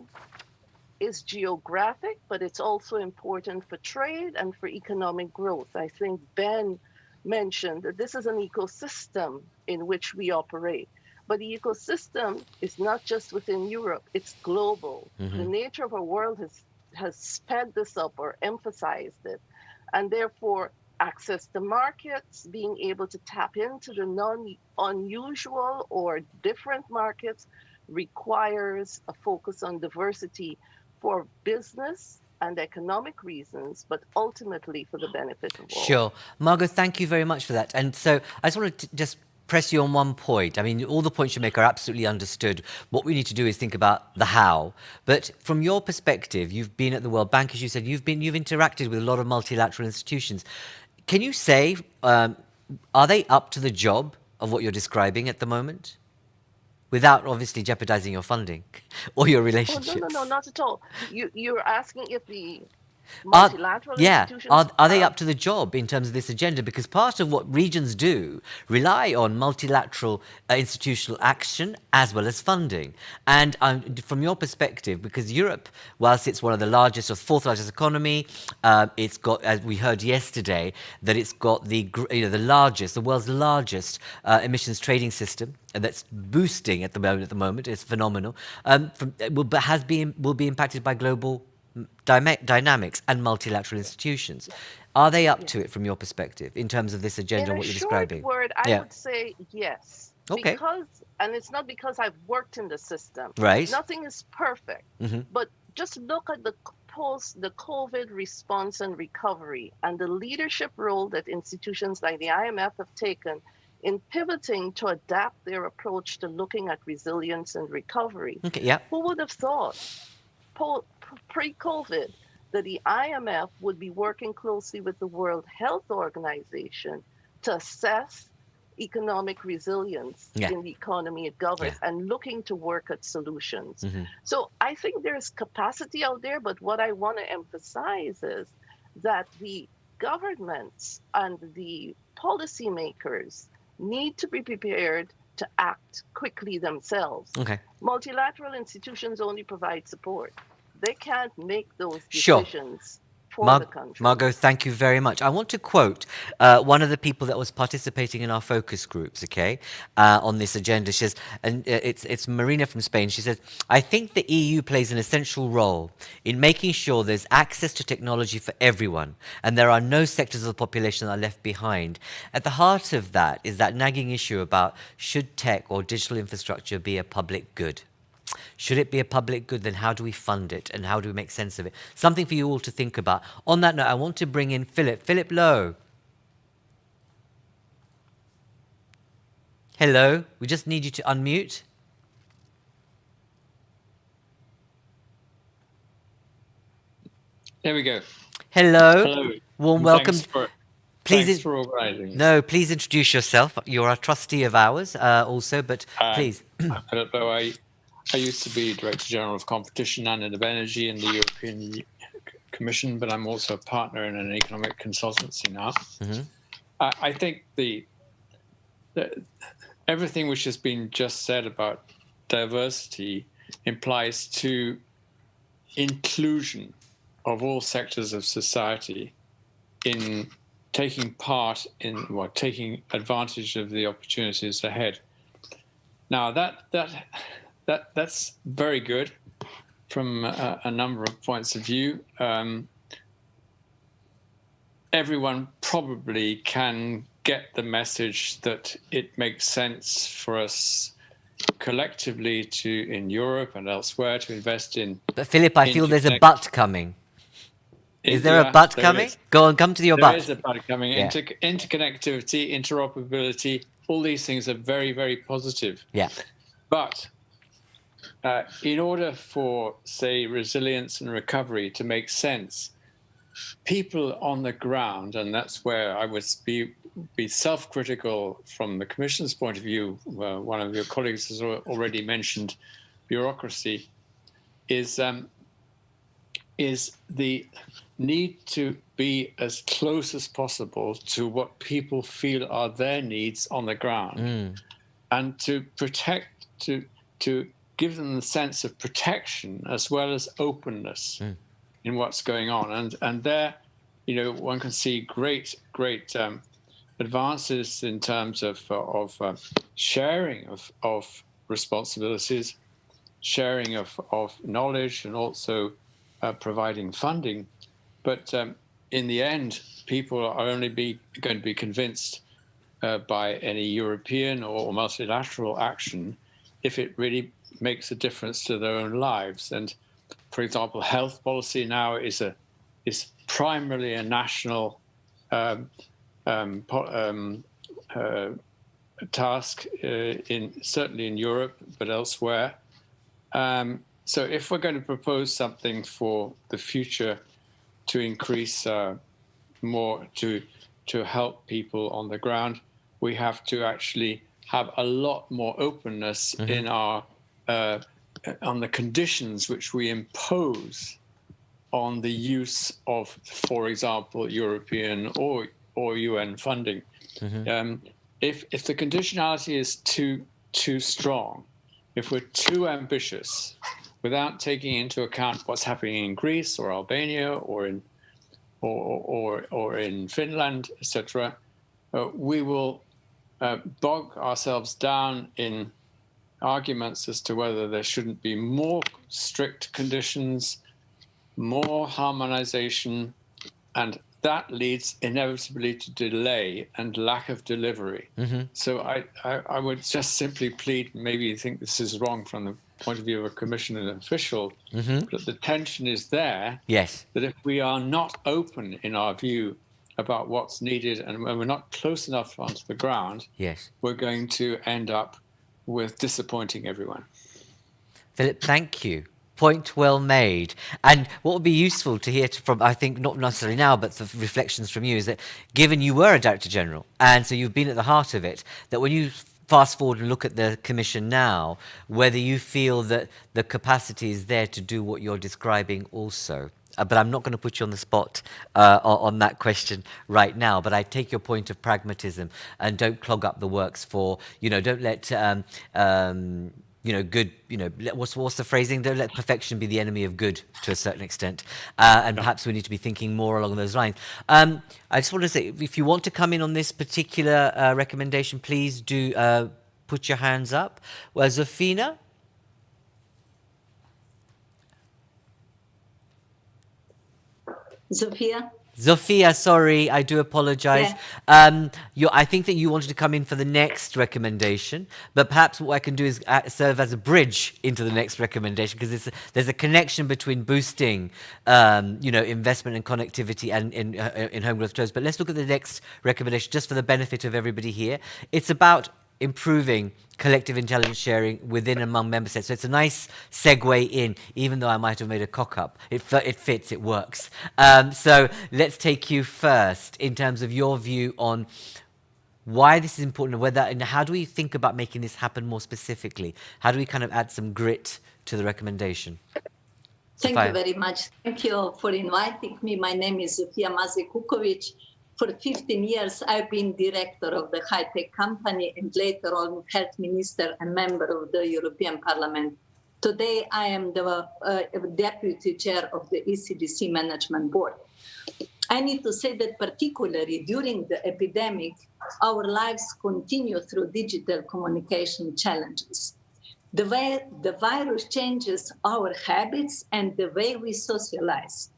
is geographic, but it's also important for trade and for economic growth. I think Ben mentioned that this is an ecosystem in which we operate. But the ecosystem is not just within Europe, it's global. Mm-hmm. The nature of our world has sped this up or emphasized it. And therefore, access to markets, being able to tap into the non-unusual or different markets requires a focus on diversity for business and economic reasons, but ultimately for the benefit of all. Sure. Margo, thank you very much for that. And so I just wanted to just press you on one point. I mean, all the points you make are absolutely understood. What we need to do is think about the how. But from your perspective, you've been at the World Bank, as you said, you've interacted with a lot of multilateral institutions. Can you say, are they up to the job of what you're describing at the moment? Without obviously jeopardizing your funding or your relationships. Oh, no, not at all. You're asking if the multilateral institutions... Are they up to the job in terms of this agenda? Because part of what regions do rely on multilateral institutional action as well as funding. And from your perspective, because Europe, whilst it's one of the largest or fourth largest economy, it's got, as we heard yesterday, that it's got the world's largest emissions trading system. And that's boosting at the moment. It's phenomenal. Will be impacted by global dynamics and multilateral institutions. Are they up to it from your perspective in terms of this agenda and what you're describing? In a short word, I would say yes. Okay. And it's not because I've worked in the system. Right. Nothing is perfect. Mm-hmm. But just look at the COVID response and recovery and the leadership role that institutions like the IMF have taken in pivoting to adapt their approach to looking at resilience and recovery. Okay, yeah. Who would have thought pre-COVID that the IMF would be working closely with the World Health Organization to assess economic resilience in the economy it governs and looking to work at solutions. Mm-hmm. So I think there's capacity out there, but what I want to emphasize is that the governments and the policymakers need to be prepared to act quickly themselves. Okay. Multilateral institutions only provide support. They can't make those decisions for the country. Margo, thank you very much. I want to quote one of the people that was participating in our focus groups, on this agenda. She says, and it's Marina from Spain. She says, I think the EU plays an essential role in making sure there's access to technology for everyone, and there are no sectors of the population that are left behind. At the heart of that is that nagging issue about should tech or digital infrastructure be a public good? Should it be a public good, then how do we fund it and how do we make sense of it? Something for you all to think about. On that note, I want to bring in Philip Lowe. Hello, we just need you to unmute. There we go. Hello. Warm welcome. Thanks for organising. No, please introduce yourself. You're a trustee of ours also, but please. I'm Philip Lowe. I used to be Director-General of Competition and of Energy in the European Commission, but I'm also a partner in an economic consultancy now. Mm-hmm. I think everything which has been just said about diversity implies to inclusion of all sectors of society in taking part in taking advantage of the opportunities ahead. Now that's very good from a number of points of view. Everyone probably can get the message that it makes sense for us collectively in Europe and elsewhere to invest in. But Philip, I feel there's a but coming. Is there a but coming? Go on, come to your but. There is a but coming. Yeah. Interconnectivity, interoperability, all these things are very, very positive. Yeah. But in order for, say, resilience and recovery to make sense, people on the ground, and that's where I would be self-critical from the Commission's point of view, one of your colleagues has already mentioned bureaucracy, is the need to be as close as possible to what people feel are their needs on the ground, and to protect, to give them the sense of protection as well as openness in what's going on. And there, one can see great advances in terms of sharing of responsibilities, sharing of knowledge, and also providing funding. But in the end, people are only going to be convinced by any European or multilateral action if it really makes a difference to their own lives. And for example, health policy now is primarily a national task, certainly in Europe, but elsewhere. So if we're going to propose something for the future to increase more, to help people on the ground, we have to actually have a lot more openness in our on the conditions which we impose on the use of, for example, European or UN funding. If the conditionality is too strong, if we're too ambitious, without taking into account what's happening in Greece or Albania or in Finland, etc., we will bog ourselves down in arguments as to whether there shouldn't be more strict conditions, more harmonization, and that leads inevitably to delay and lack of delivery. So I would just simply plead, maybe you think this is wrong from the point of view of a commissioner and official, but the tension is there. Yes. That if we are not open in our view about what's needed and when we're not close enough onto the ground, yes, we're going to end up with disappointing everyone. Philip, thank you. Point well made. And what would be useful to hear from, I think, not necessarily now, but the reflections from you, is that given you were a Director-General, and so you've been at the heart of it, that when you fast forward and look at the Commission now, whether you feel that the capacity is there to do what you're describing also. But I'm not going to put you on the spot on that question right now. But I take your point of pragmatism and don't clog up the works for, don't let, good, what's the phrasing? Don't let perfection be the enemy of good to a certain extent. And perhaps we need to be thinking more along those lines. I just want to say, if you want to come in on this particular recommendation, please do put your hands up. Well, Zofina? Zofia, sorry, I do apologize. Yeah. I think that you wanted to come in for the next recommendation, but perhaps what I can do is serve as a bridge into the next recommendation, because there's a connection between boosting, investment and connectivity and in home growth terms. But let's look at the next recommendation just for the benefit of everybody here. It's about improving collective intelligence sharing within and among member states. So it's a nice segue in, even though I might have made a cock-up. It fits, it works. So let's take you first in terms of your view on why this is important, and how do we think about making this happen more specifically? How do we kind of add some grit to the recommendation? Thank you very much. Thank you for inviting me. My name is Zofija Kukovic. For 15 years, I've been director of the high-tech company and later on health minister and member of the European Parliament. Today, I am the deputy chair of the ECDC Management Board. I need to say that particularly during the epidemic, our lives continue through digital communication challenges. The way the virus changes our habits and the way we socialize.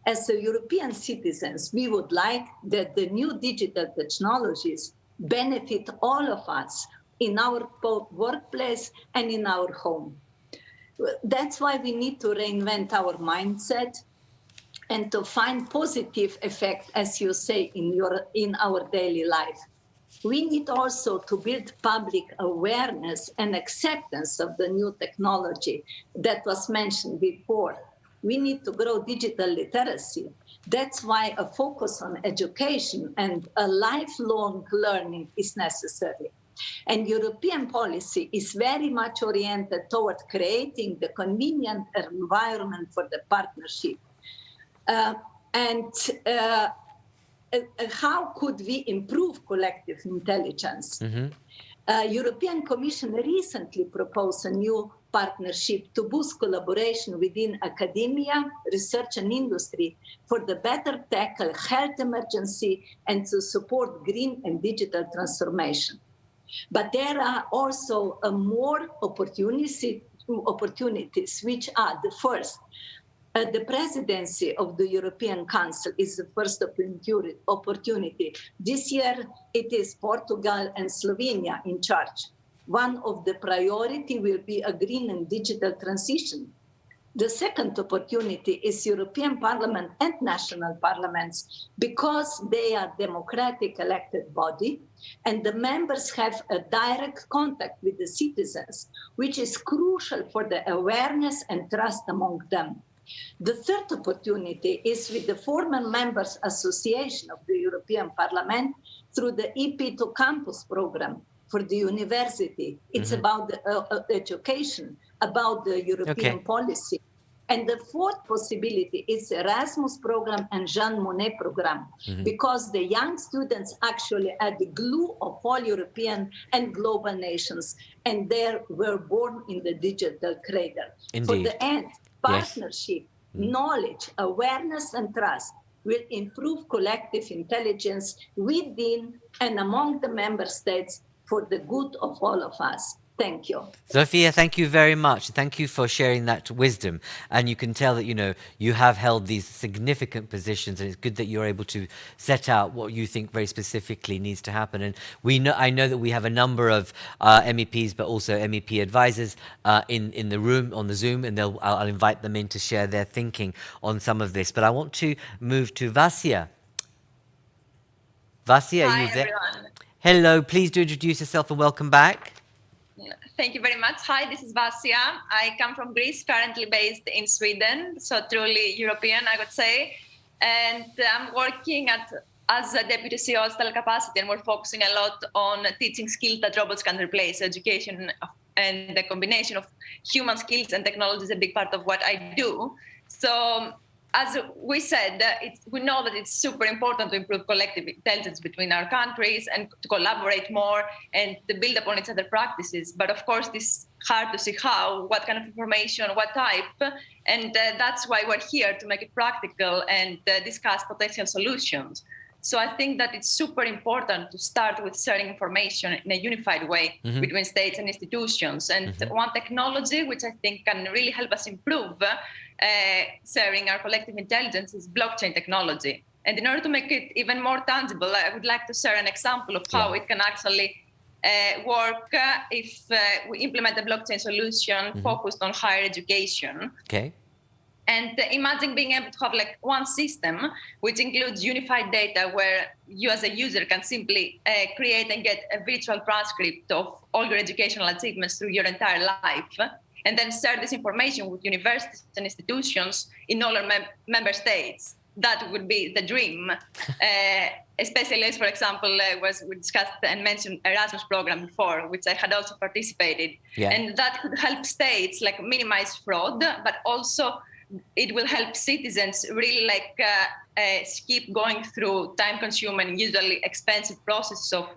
As European citizens, we would like that the new digital technologies benefit all of us in our workplace and in our home. That's why we need to reinvent our mindset and to find positive effect, as you say, in our daily life. We need also to build public awareness and acceptance of the new technology that was mentioned before. We need to grow digital literacy. That's why a focus on education and a lifelong learning is necessary. And European policy is very much oriented toward creating the convenient environment for the partnership. How could we improve collective intelligence? European Commission recently proposed a new partnership to boost collaboration within academia, research and industry for the better tackle health emergency and to support green and digital transformation. But there are also more opportunities, which are the first. The presidency of the European Council is the first opportunity. This year, it is Portugal and Slovenia in charge. One of the priority will be a green and digital transition. The second opportunity is European Parliament and national parliaments, because they are democratic elected body and the members have a direct contact with the citizens, which is crucial for the awareness and trust among them. The third opportunity is with the former members association of the European Parliament through the EP to Campus program for the university. It's about the education, about the European policy. And the fourth possibility is Erasmus program and Jean Monnet program, because the young students actually are the glue of all European and global nations, and they were born in the digital cradle. Indeed. For the end, partnership, knowledge, awareness, and trust will improve collective intelligence within and among the member states for the good of all of us. Thank you. Zofija, thank you very much. Thank you for sharing that wisdom. And you can tell that, you have held these significant positions, and it's good that you're able to set out what you think very specifically needs to happen. And I know that we have a number of MEPs, but also MEP advisors in the room on the Zoom, and I'll invite them in to share their thinking on some of this. But I want to move to Vasia. Vasia, are you there? Everyone. Hello, please do introduce yourself and welcome back. Thank you very much. Hi, this is Vasia. I come from Greece, currently based in Sweden, so truly European, I would say. And I'm working as a deputy CEO at Capacity, and we're focusing a lot on teaching skills that robots can replace. Education and the combination of human skills and technology is a big part of what I do. So as we said, we know that it's super important to improve collective intelligence between our countries and to collaborate more and to build upon each other practices. But of course, it's hard to see how, what kind of information, what type. And that's why we're here, to make it practical and discuss potential solutions. So I think that it's super important to start with sharing information in a unified way between states and institutions. And one technology which I think can really help us improve sharing our collective intelligence is blockchain technology. And in order to make it even more tangible, I would like to share an example of how it can actually work if we implement a blockchain solution focused on higher education. Okay. And imagine being able to have like one system which includes unified data where you as a user can simply create and get a virtual transcript of all your educational achievements through your entire life, and then share this information with universities and institutions in all our member states. That would be the dream, especially as, for example, we discussed and mentioned Erasmus program before, which I had also participated. Yeah. And that could help states like minimize fraud, but also it will help citizens really skip going through time-consuming, usually expensive process of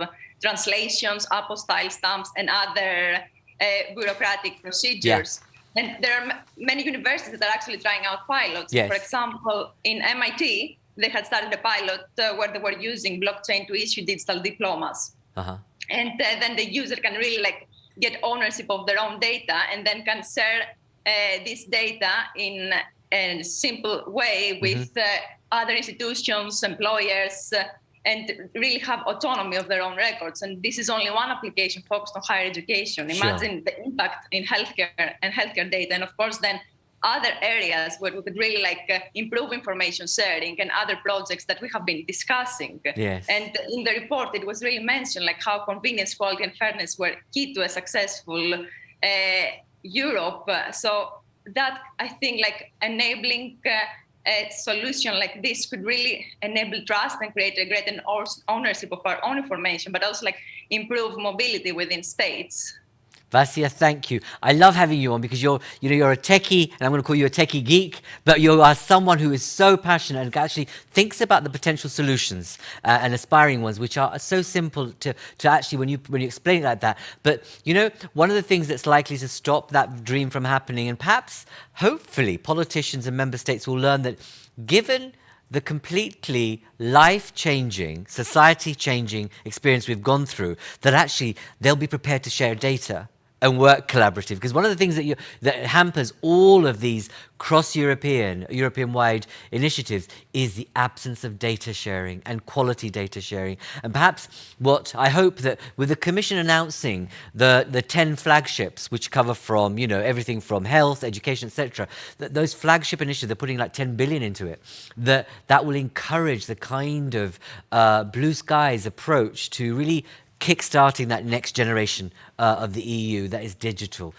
translations, apostille stamps, and other bureaucratic procedures. Yeah. And there are many universities that are actually trying out pilots. Yes. For example, in MIT, they had started a pilot where they were using blockchain to issue digital diplomas. And then the user can really get ownership of their own data and then can share this data in a simple way with other institutions, employers, and really have autonomy of their own records. And this is only one application focused on higher education. Imagine the impact in healthcare and healthcare data. And of course, then other areas where we could really improve information sharing and other projects that we have been discussing. Yes. And in the report, it was really mentioned how convenience, quality, and fairness were key to a successful Europe. So that I think enabling a solution like this could really enable trust and create a greater ownership of our own information, but also improve mobility within states. Vasia, thank you. I love having you on because you're a techie, and I'm going to call you a techie geek, but you are someone who is so passionate and actually thinks about the potential solutions and aspiring ones, which are so simple to actually when you explain it like that. But one of the things that's likely to stop that dream from happening, and perhaps, hopefully, politicians and member states will learn that given the completely life-changing, society-changing experience we've gone through, that actually they'll be prepared to share data and work collaborative, because one of the things that hampers all of these European-wide initiatives is the absence of data sharing and quality data sharing. And perhaps what I hope that with the Commission announcing the 10 flagships, which cover from, everything from health, education, etc., that those flagship initiatives, they're putting like 10 billion into it, that will encourage the kind of blue skies approach to really kickstarting that next generation of the EU that is digital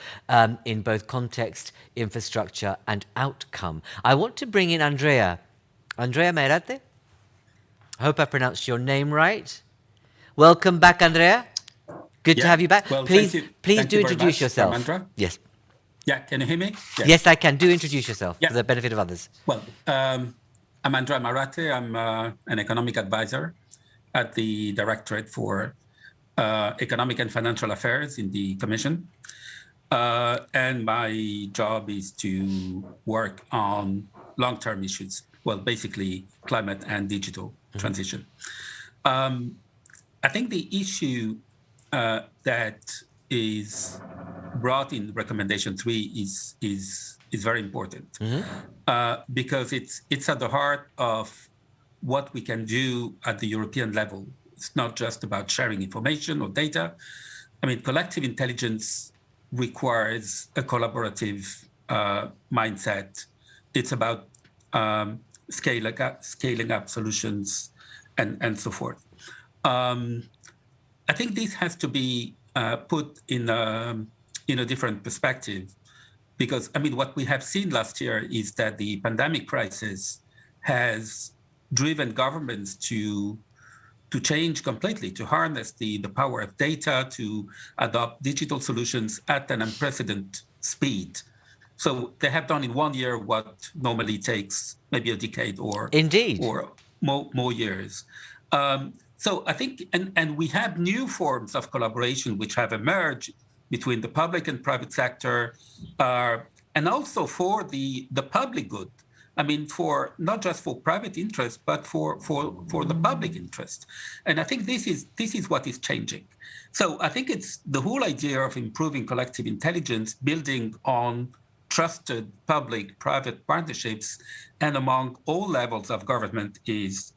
in both context, infrastructure and outcome. I want to bring in Andrea. Andrea Meirate? I hope I pronounced your name right. Welcome back, Andrea. Good to have you back. Well, please thank do you introduce yourself. Dharmendra. Yes. Yeah, can you hear me? Yes, I can. Do introduce yourself for the benefit of others. Well, I'm Andrea Meirate. I'm an economic advisor at the Directorate for Economic and Financial Affairs in the Commission. And my job is to work on long-term issues, well, basically climate and digital transition. I think the issue that is brought in recommendation 3 is very important because it's at the heart of what we can do at the European level. It's not just about sharing information or data. I mean, collective intelligence requires a collaborative mindset. It's about scaling up solutions and so forth. I think this has to be put in a different perspective because, I mean, what we have seen last year is that the pandemic crisis has driven governments to change completely, to harness the power of data, to adopt digital solutions at an unprecedented speed. So they have done in 1 year what normally takes maybe a decade or more years. So I think, and we have new forms of collaboration which have emerged between the public and private sector, and also for the public good. I mean, for not just for private interest, but for the public interest. And I think this is what is changing. So I think it's the whole idea of improving collective intelligence, building on trusted public-private partnerships, and among all levels of government is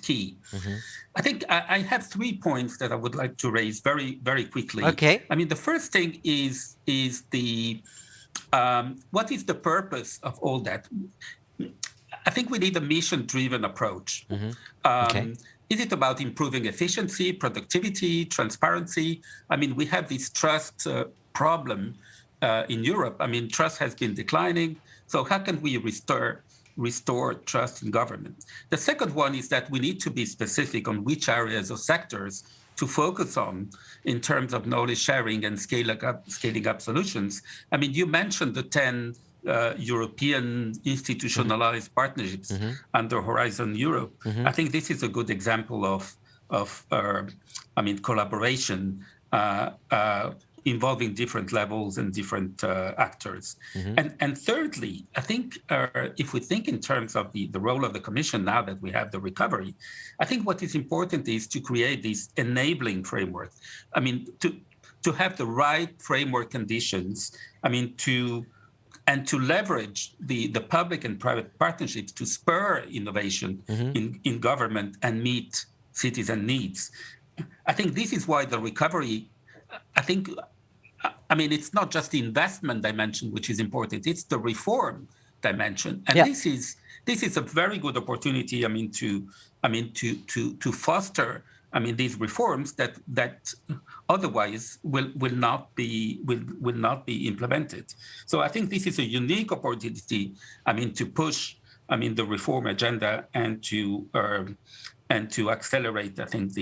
key. I think I have 3 points that I would like to raise very, very quickly. Okay. I mean, the first thing is the what is the purpose of all that? I think we need a mission-driven approach. Is it about improving efficiency, productivity, transparency? I mean, we have this trust problem in Europe. I mean, trust has been declining. So how can we restore trust in government? The second one is that we need to be specific on which areas or sectors to focus on in terms of knowledge sharing and scaling up solutions. I mean, you mentioned the 10 European institutionalized partnerships under Horizon Europe. I think this is a good example of collaboration involving different levels and different actors. And thirdly, I think if we think in terms of the role of the Commission now that we have the recovery, I think what is important is to create this enabling framework. I mean, to have the right framework conditions, I mean, to leverage the public and private partnerships to spur innovation in government and meet citizen needs. I think this is why the recovery, I mean, it's not just the investment dimension which is important; it's the reform dimension, and this is a very good opportunity. I mean, to foster, I mean, these reforms that otherwise will not be implemented. So I think this is a unique opportunity. I mean, to push, I mean, the reform agenda and to accelerate. I think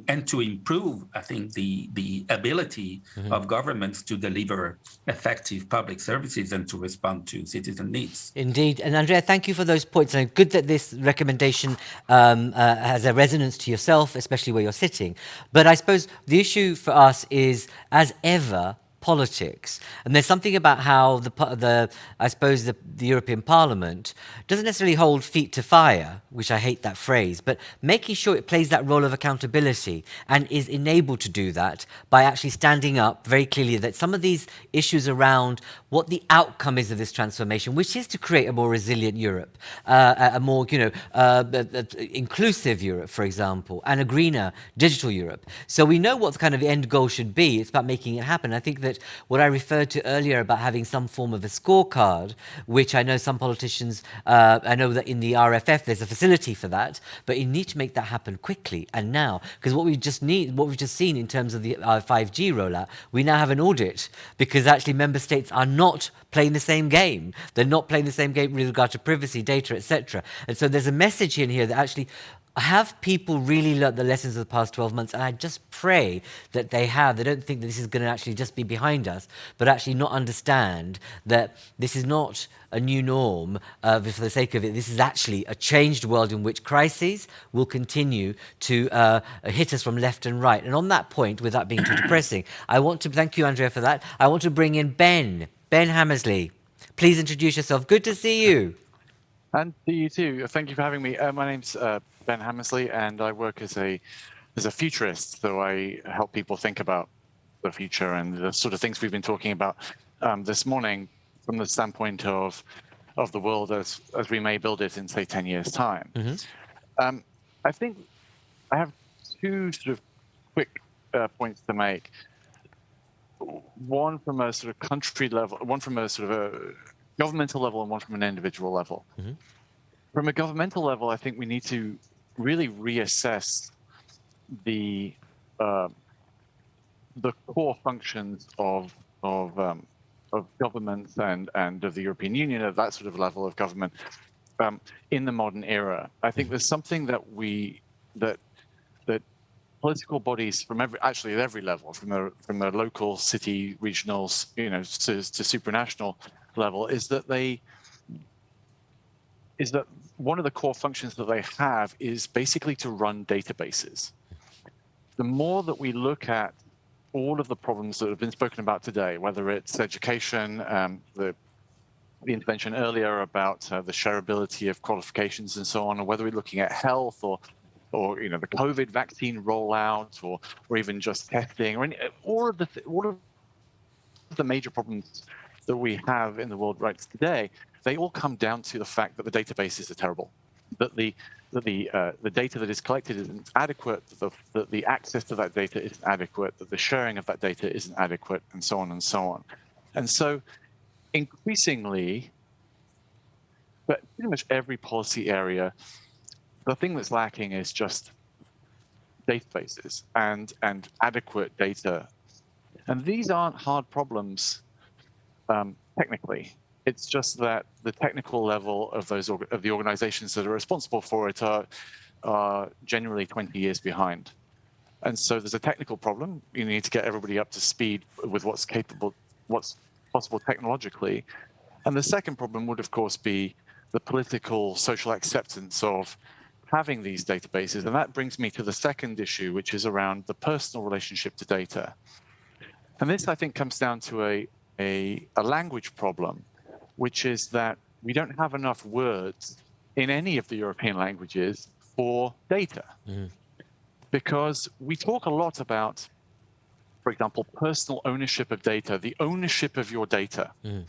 and to improve, I think, the ability of governments to deliver effective public services and to respond to citizen needs. Indeed. And Andrea, thank you for those points. And good that this recommendation has a resonance to yourself, especially where you're sitting. But I suppose the issue for us is, as ever, politics. And there's something about how I suppose the European Parliament doesn't necessarily hold feet to fire, which I hate that phrase, but making sure it plays that role of accountability and is enabled to do that by actually standing up very clearly that some of these issues around what the outcome is of this transformation, which is to create a more resilient Europe, a more inclusive Europe, for example, and a greener digital Europe. So we know what the kind of end goal should be. It's about making it happen. I think that what I referred to earlier about having some form of a scorecard, which I know some politicians, I know that in the RFF there's a facility for that, but you need to make that happen quickly and now, because what we've just seen in terms of the 5G rollout, we now have an audit because actually member states are not playing the same game. They're not playing the same game with regard to privacy, data, etc. And so there's a message in here that actually have people really learnt the lessons of the past 12 months? And I just pray that they have. They don't think that this is going to actually just be behind us, but actually not understand that this is not a new norm for the sake of it. This is actually a changed world in which crises will continue to hit us from left and right. And on that point, without being too depressing, I want to thank you, Andrea, for that. I want to bring in Ben Hammersley. Please introduce yourself. Good to see you. And to you too. Thank you for having me. My name's Ben Hammersley, and I work as a futurist. So I help people think about the future and the sort of things we've been talking about this morning from the standpoint of the world as we may build it in, say, 10 years' time. Mm-hmm. I think I have two sort of quick points to make. One from a sort of country level, one from a sort of a governmental level, and one from an individual level. Mm-hmm. From a governmental level, I think we need to really reassess the core functions of governments and of the European Union, at that sort of level of government, in the modern era. I think there's something that political bodies from at every level, from the local, city, regional, to supranational level, is that one of the core functions that they have is basically to run databases. The more that we look at all of the problems that have been spoken about today, whether it's education, the intervention earlier about the shareability of qualifications and so on, or whether we're looking at health or the COVID vaccine rollout, or even just testing, or all of the major problems that we have in the world right today, they all come down to the fact that the databases are terrible, that the data that is collected isn't adequate, that the access to that data isn't adequate, that the sharing of that data isn't adequate, and so on and so on. And so increasingly, but pretty much every policy area, the thing that's lacking is just databases and adequate data. And these aren't hard problems technically. It's just that the technical level of the organizations that are responsible for it are generally 20 years behind. And so there's a technical problem. You need to get everybody up to speed with what's possible technologically. And the second problem would, of course, be the political, social acceptance of having these databases. And that brings me to the second issue, which is around the personal relationship to data. And this, I think, comes down to a language problem, which is that we don't have enough words in any of the European languages for data. Mm. Because we talk a lot about, for example, personal ownership of data, the ownership of your data. Mm.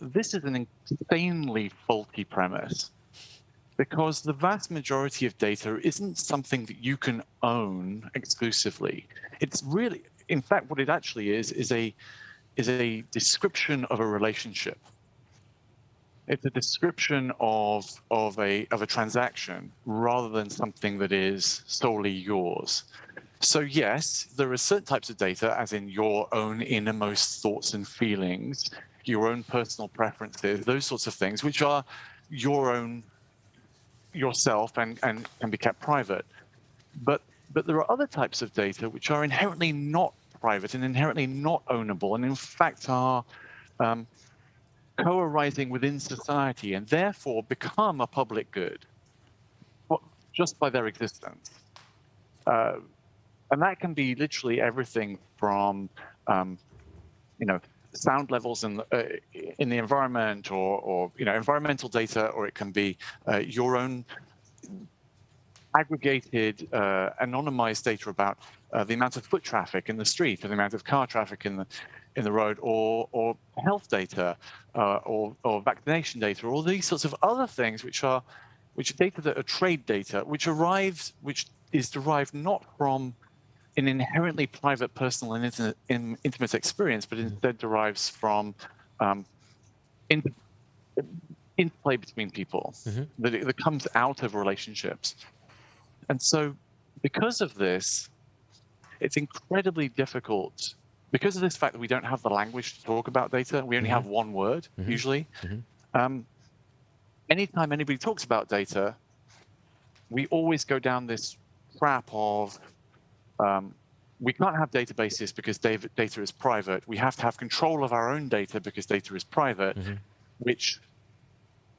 This is an insanely faulty premise, because the vast majority of data isn't something that you can own exclusively. It's really, in fact, what it actually is a description of a relationship. It's a description of a transaction rather than something that is solely yours. So yes, there are certain types of data, as in your own innermost thoughts and feelings, your own personal preferences, those sorts of things, which are yourself and can be kept private. But there are other types of data which are inherently not private and inherently not ownable, and in fact are co-arising within society and therefore become a public good just by their existence. And that can be literally everything from sound levels in the environment, or environmental data, or it can be your own aggregated, anonymized data about the amount of foot traffic in the street, or the amount of car traffic in the road, or health data, or vaccination data, or all these sorts of other things, which are data that are trade data, which is derived not from an inherently private, personal, and intimate experience, but instead derives from interplay between people, that comes out of relationships. And so because of this, it's incredibly difficult, because of this fact that we don't have the language to talk about data. We only have one word, usually. Anytime anybody talks about data, we always go down this trap of we can't have databases because data is private. We have to have control of our own data because data is private, which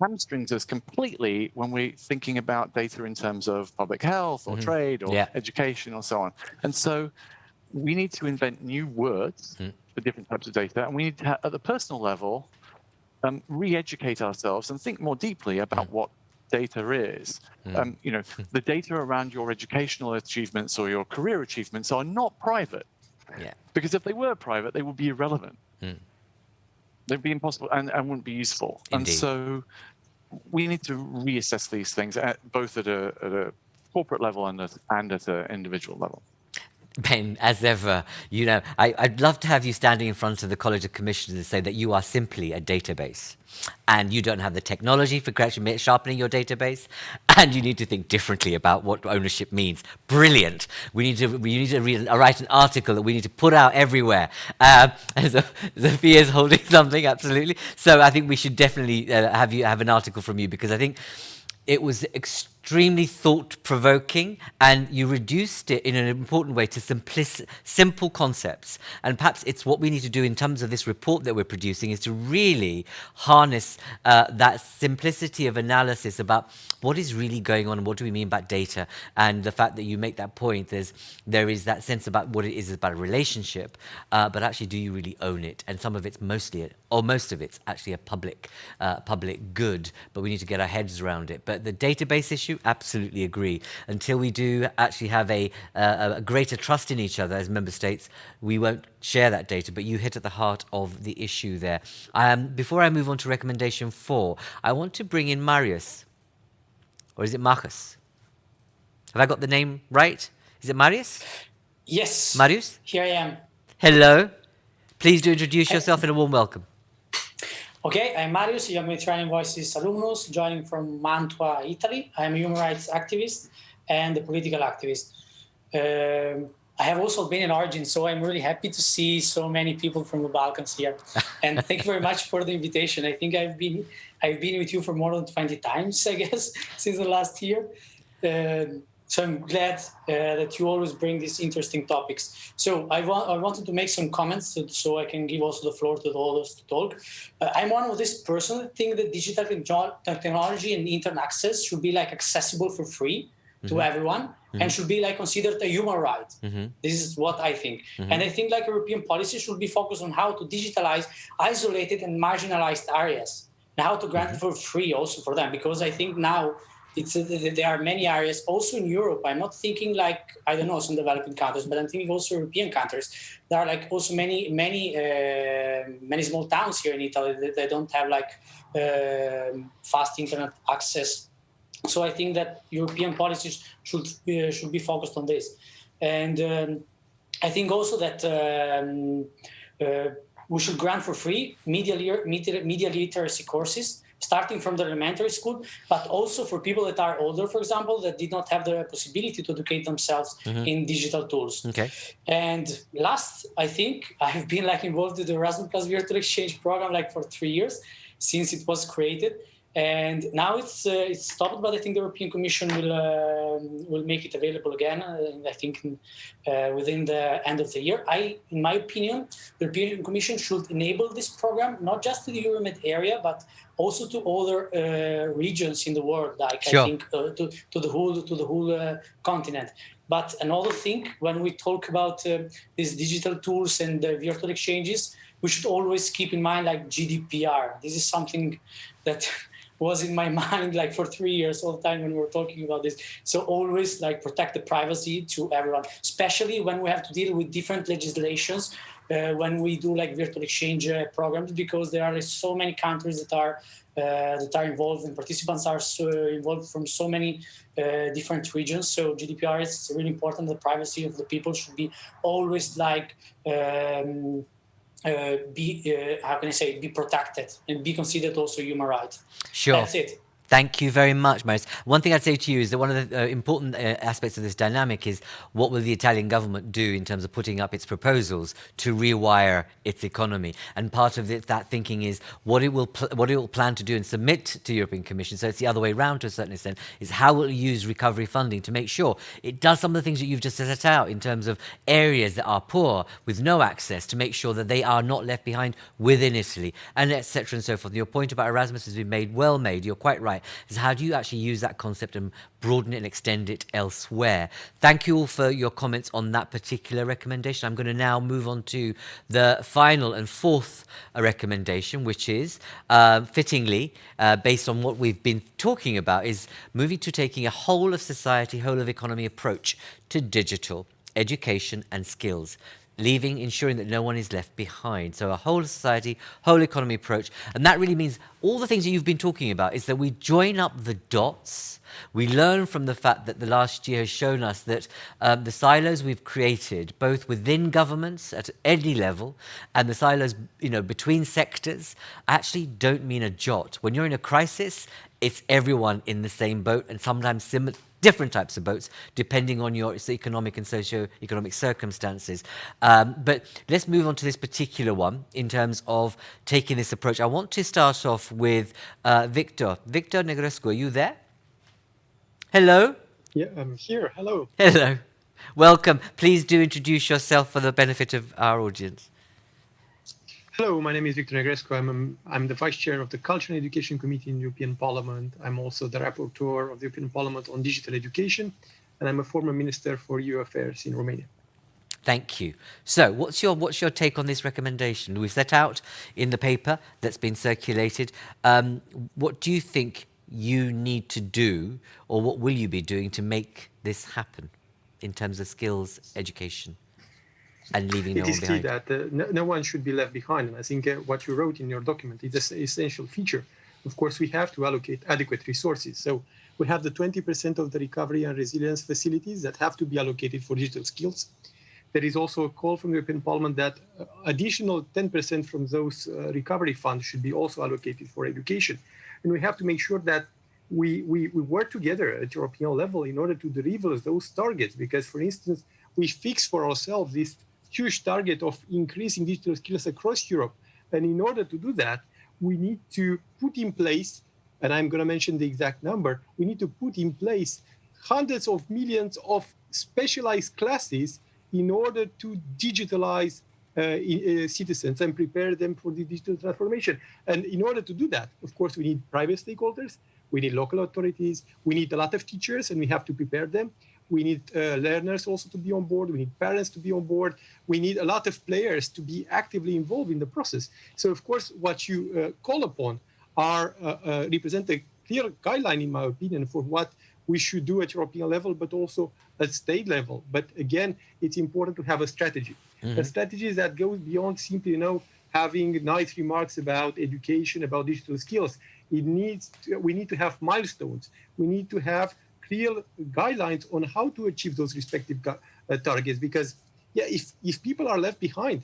hamstrings us completely when we're thinking about data in terms of public health or trade or education or so on. And so we need to invent new words for different types of data, and we need to, at the personal level, re-educate ourselves and think more deeply about what data is. The data around your educational achievements or your career achievements are not private. Because if they were private, they would be irrelevant. They'd be impossible and wouldn't be useful. Indeed. And so we need to reassess these things both at a corporate level and at an individual level. Ben, as ever, I'd love to have you standing in front of the College of Commissioners and say that you are simply a database, and you don't have the technology for sharpening your database, and you need to think differently about what ownership means. Brilliant. We need to write an article that we need to put out everywhere. Zofia is holding something, absolutely. So I think we should definitely have an article from you, because I think it was extremely thought-provoking, and you reduced it in an important way to simple concepts. And perhaps it's what we need to do in terms of this report that we're producing, is to really harness that simplicity of analysis about what is really going on and what do we mean about data. And the fact that you make that point, there is that sense about what it is about a relationship, but actually, do you really own it? And some of it's most of it's actually a public good, but we need to get our heads around it. But the database issue, absolutely agree. Until we do actually have a greater trust in each other as member states, we won't share that data. But you hit at the heart of the issue there. Before I move on to recommendation 4, I want to bring in Marjus. Or is it Marcus? Have I got the name right? Is it Marjus? Yes. Marjus? Here I am. Hello. Please do introduce yourself and a warm welcome. Okay, I'm Marjus, Young Mediterranean Voices alumnus, joining from Mantua, Italy. I'm a human rights activist and a political activist. I have also been in origin, so I'm really happy to see so many people from the Balkans here. And thank you very much for the invitation. I think I've been with you for more than 20 times, I guess, since the last year. So I'm glad that you always bring these interesting topics. So I wanted to make some comments so I can give also the floor to the others to talk. I'm one of this person that think that digital technology and internet access should be accessible for free to everyone and should be considered a human right. This is what I think. And I think European policy should be focused on how to digitalize isolated and marginalized areas and how to grant it for free also for them, because I think now there are many areas also in Europe. I'm not thinking some developing countries, but I'm thinking also European countries. There are also many small towns here in Italy that don't have fast internet access. So I think that European policies should be focused on this. And I think also that we should grant for free media literacy courses, starting from the elementary school, but also for people that are older, for example, that did not have the possibility to educate themselves in digital tools. Okay. And last, I think I've been involved in the Erasmus Plus Virtual Exchange program for 3 years since it was created. And now it's stopped, but I think the European Commission will make it available again. I think within the end of the year. In my opinion, the European Commission should enable this program not just to the Euromed area, but also to other regions in the world. I think to the whole continent. But another thing, when we talk about these digital tools and virtual exchanges, we should always keep in mind like GDPR. This is something that was in my mind like for 3 years all the time when we were talking about this. So always like protect the privacy to everyone, especially when we have to deal with different legislations when we do like virtual exchange programs, because there are so many countries that are involved, and participants are so involved from so many different regions. So GDPR is really important. The privacy of the people should be always like be protected and be considered also human right. Sure. That's it. Thank you very much, Marius. One thing I'd say to you is that one of the important aspects of this dynamic is what will the Italian government do in terms of putting up its proposals to rewire its economy. And part of that thinking is what it will plan to do and submit to the European Commission. So it's the other way around to a certain extent, is how it will use recovery funding to make sure it does some of the things that you've just set out in terms of areas that are poor with no access, to make sure that they are not left behind within Italy, and etc. and so forth. Your point about Erasmus has been well made. You're quite right. Is how do you actually use that concept and broaden it and extend it elsewhere? Thank you all for your comments on that particular recommendation. I'm going to now move on to the final and fourth recommendation, which is fittingly, based on what we've been talking about, is moving to taking a whole of society, whole of economy approach to digital education and skills, ensuring that no one is left behind. So a whole society, whole economy approach. And that really means all the things that you've been talking about is that we join up the dots. We learn from the fact that the last year has shown us that the silos we've created, both within governments at any level and the silos, between sectors, actually don't mean a jot. When you're in a crisis, it's everyone in the same boat, and sometimes different types of boats, depending on your economic and socio-economic circumstances. But let's move on to this particular one in terms of taking this approach. I want to start off with Victor. Victor Negrescu, are you there? Hello? Yeah, I'm here. Hello. Hello. Welcome. Please do introduce yourself for the benefit of our audience. Hello, my name is Victor Negrescu. I'm the Vice Chair of the Culture and Education Committee in the European Parliament. I'm also the Rapporteur of the European Parliament on digital education, and I'm a former Minister for EU Affairs in Romania. Thank you. So what's your take on this recommendation? We've set out in the paper that's been circulated. What do you think you need to do, or what will you be doing to make this happen in terms of skills education? And leaving no one behind. It is key that no one should be left behind. And I think what you wrote in your document is an essential feature. Of course, we have to allocate adequate resources. So we have the 20% of the recovery and resilience facilities that have to be allocated for digital skills. There is also a call from the European Parliament that additional 10% from those recovery funds should be also allocated for education. And we have to make sure that we work together at European level in order to deliver those targets. Because, for instance, we fix for ourselves this huge target of increasing digital skills across Europe. And in order to do that, we need to put in place, and I'm going to mention the exact number, we need to put in place hundreds of millions of specialized classes in order to digitalize citizens and prepare them for the digital transformation. And in order to do that, of course, we need private stakeholders, we need local authorities, we need a lot of teachers, and we have to prepare them. We need learners also to be on board. We need parents to be on board. We need a lot of players to be actively involved in the process. So, of course, what you call upon represent a clear guideline, in my opinion, for what we should do at European level, but also at state level. But again, it's important to have a strategy. A strategy that goes beyond simply, having nice remarks about education, about digital skills. We need to have milestones. We need to have clear guidelines on how to achieve those respective targets. Because, if people are left behind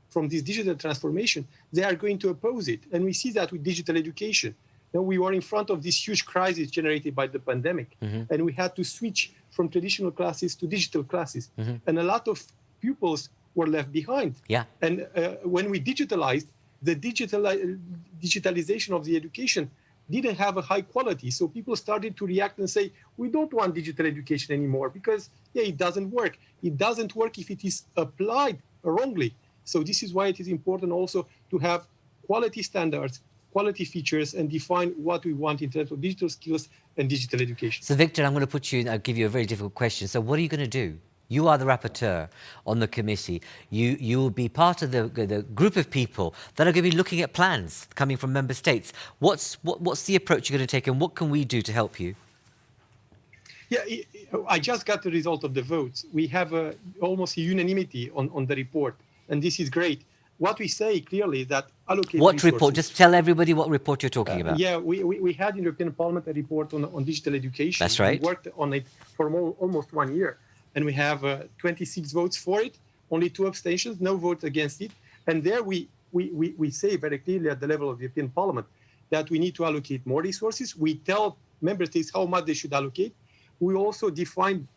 from this digital transformation, they are going to oppose it. And we see that with digital education. We were in front of this huge crisis generated by the pandemic, and we had to switch from traditional classes to digital classes. And a lot of pupils were left behind. And when we digitalized, the digitalization of the education didn't have a high quality. So people started to react and say, we don't want digital education anymore because, it doesn't work. It doesn't work if it is applied wrongly. So this is why it is important also to have quality standards, quality features and define what we want in terms of digital skills and digital education. So Victor, I'm going to put you, I'll give you a very difficult question. So what are you going to do? You are the rapporteur on the committee. You will be part of the group of people that are going to be looking at plans coming from member states. What's the approach you're going to take, and what can we do to help you? Yeah, I just got the result of the votes. We have almost a unanimity on the report, and this is great. What we say clearly is that allocate What resources. report? Just tell everybody what report you're talking about. Yeah, we had in the European Parliament a report on digital education. That's right. We worked on it for almost 1 year, and we have 26 votes for it, only 2 abstentions, no votes against it. And there we say very clearly at the level of the European Parliament that we need to allocate more resources. We tell member states how much they should allocate. We also define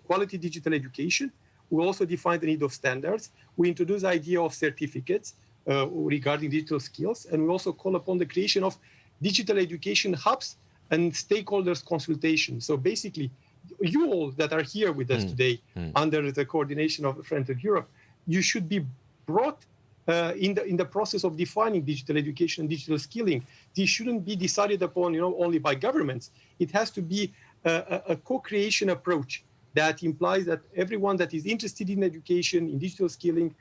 quality digital education. We also define the need of standards. We introduce the idea of certificates regarding digital skills. And we also call upon the creation of digital education hubs and stakeholders consultation. So basically, you all that are here with us today under the coordination of Friends of Europe, you should be brought in the process of defining digital education and digital skilling. This shouldn't be decided upon only by governments. It has to be a co-creation approach that implies that everyone that is interested in education, in digital skilling,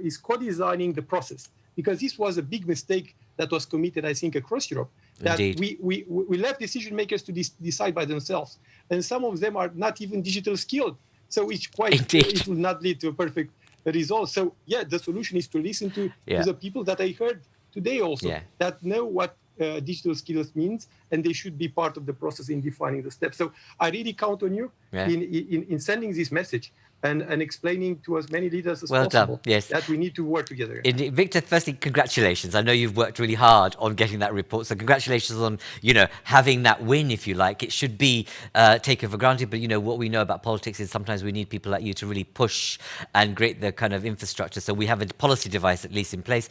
is co-designing the process. Because this was a big mistake that was committed, I think, across Europe. That we left decision makers to decide by themselves. And some of them are not even digital skilled. So it will not lead to a perfect result. So yeah, the solution is to listen to the people that I heard today also, that know what digital skills means, and they should be part of the process in defining the steps. So I really count on you in sending this message and explaining to as many leaders as possible that we need to work together. Victor, firstly, congratulations. I know you've worked really hard on getting that report, so congratulations on, having that win, if you like. It should be taken for granted, but, what we know about politics is sometimes we need people like you to really push and create the kind of infrastructure. So we have a policy device at least in place.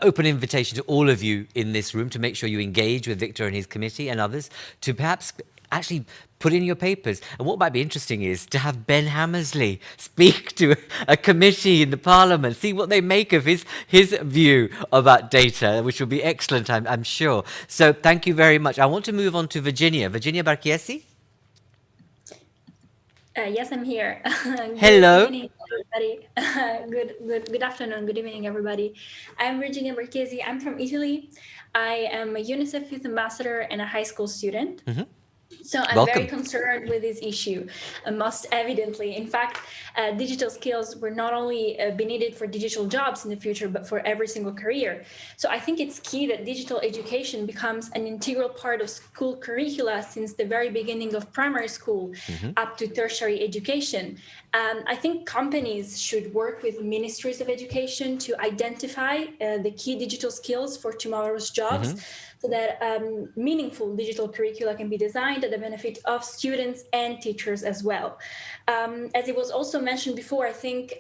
Open invitation to all of you in this room to make sure you engage with Victor and his committee and others to perhaps actually put in your papers. And what might be interesting is to have Ben Hammersley speak to a committee in the Parliament, see what they make of his view about data, which will be excellent, I'm sure. So thank you very much. I want to move on to Virginia. Virginia Barchiesi? Yes, I'm here. Hello. Good evening, everybody. Good afternoon, good evening, everybody. I'm Virginia Barchiesi. I'm from Italy. I am a UNICEF Youth Ambassador and a high school student. Mm-hmm. So I'm very concerned with this issue, most evidently. In fact, digital skills will not only be needed for digital jobs in the future, but for every single career. So I think it's key that digital education becomes an integral part of school curricula since the very beginning of primary school up to tertiary education. I think companies should work with ministries of education to identify the key digital skills for tomorrow's jobs. So that meaningful digital curricula can be designed at the benefit of students and teachers as well. As it was also mentioned before, I think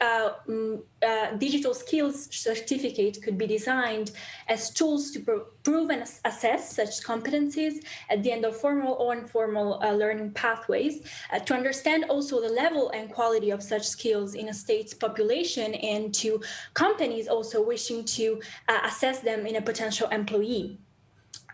digital skills certificate could be designed as tools to prove and assess such competencies at the end of formal or informal learning pathways, to understand also the level and quality of such skills in a state's population, and to companies also wishing to assess them in a potential employee.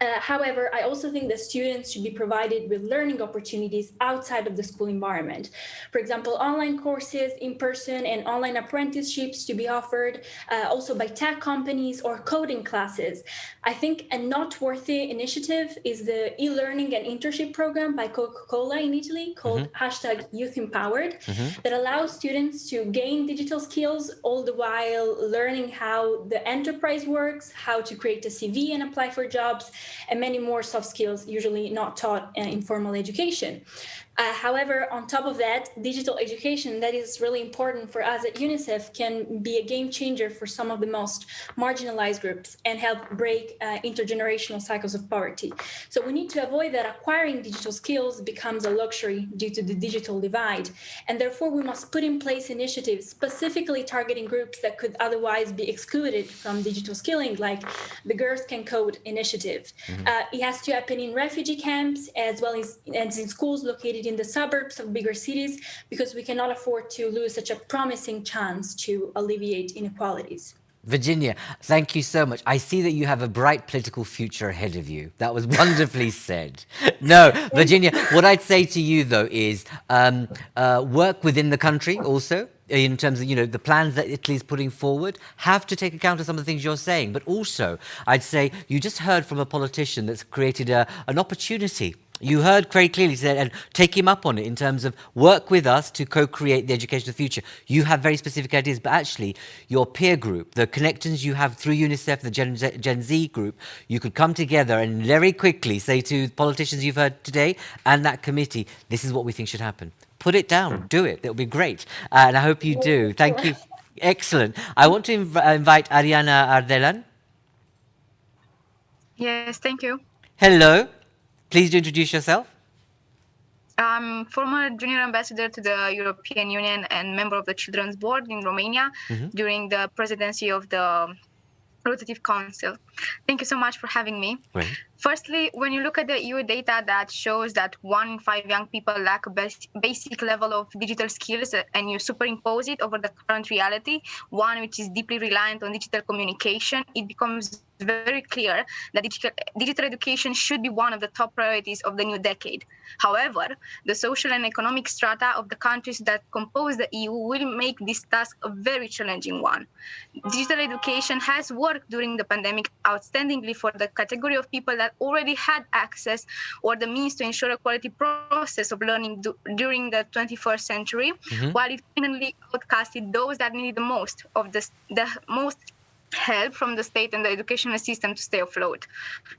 However, I also think that students should be provided with learning opportunities outside of the school environment. For example, online courses, in-person and online apprenticeships to be offered also by tech companies or coding classes. I think a noteworthy initiative is the e-learning and internship program by Coca-Cola in Italy called #YouthEmpowered that allows students to gain digital skills all the while learning how the enterprise works, how to create a CV and apply for jobs, and many more soft skills usually not taught in formal education. However, on top of that, digital education that is really important for us at UNICEF can be a game changer for some of the most marginalized groups and help break intergenerational cycles of poverty. So we need to avoid that acquiring digital skills becomes a luxury due to the digital divide. And therefore, we must put in place initiatives specifically targeting groups that could otherwise be excluded from digital skilling, like the Girls Can Code initiative. It has to happen in refugee camps as well as in schools located in the suburbs of bigger cities, because we cannot afford to lose such a promising chance to alleviate inequalities. Virginia, thank you so much. I see that you have a bright political future ahead of you. That was wonderfully said. No, Virginia, what I'd say to you, though, is work within the country also, in terms of, the plans that Italy is putting forward, have to take account of some of the things you're saying. But also, I'd say you just heard from a politician that's created an opportunity. You heard very clearly said, and take him up on it in terms of work with us to co-create the education of the future. You have very specific ideas, but actually your peer group, the connections you have through UNICEF, the Gen Z group, you could come together and very quickly say to politicians you've heard today and that committee, this is what we think should happen. Put it down, do it. It'll be great. And I hope you do. Thank you. Excellent. I want to invite Ariana Ardelean. Yes, thank you. Hello. Please do introduce yourself. I'm former junior ambassador to the European Union and member of the Children's Board in Romania during the presidency of the Rotative Council. Thank you so much for having me. Right. Firstly, when you look at the EU data that shows that 1 in 5 young people lack a basic level of digital skills, and you superimpose it over the current reality, one which is deeply reliant on digital communication, it becomes very clear that digital education should be one of the top priorities of the new decade. However, the social and economic strata of the countries that compose the EU will make this task a very challenging one. Digital education has worked during the pandemic outstandingly for the category of people that already had access or the means to ensure a quality process of learning during the 21st century, while it finally outcasted those that needed the most of the most help from the state and the educational system to stay afloat.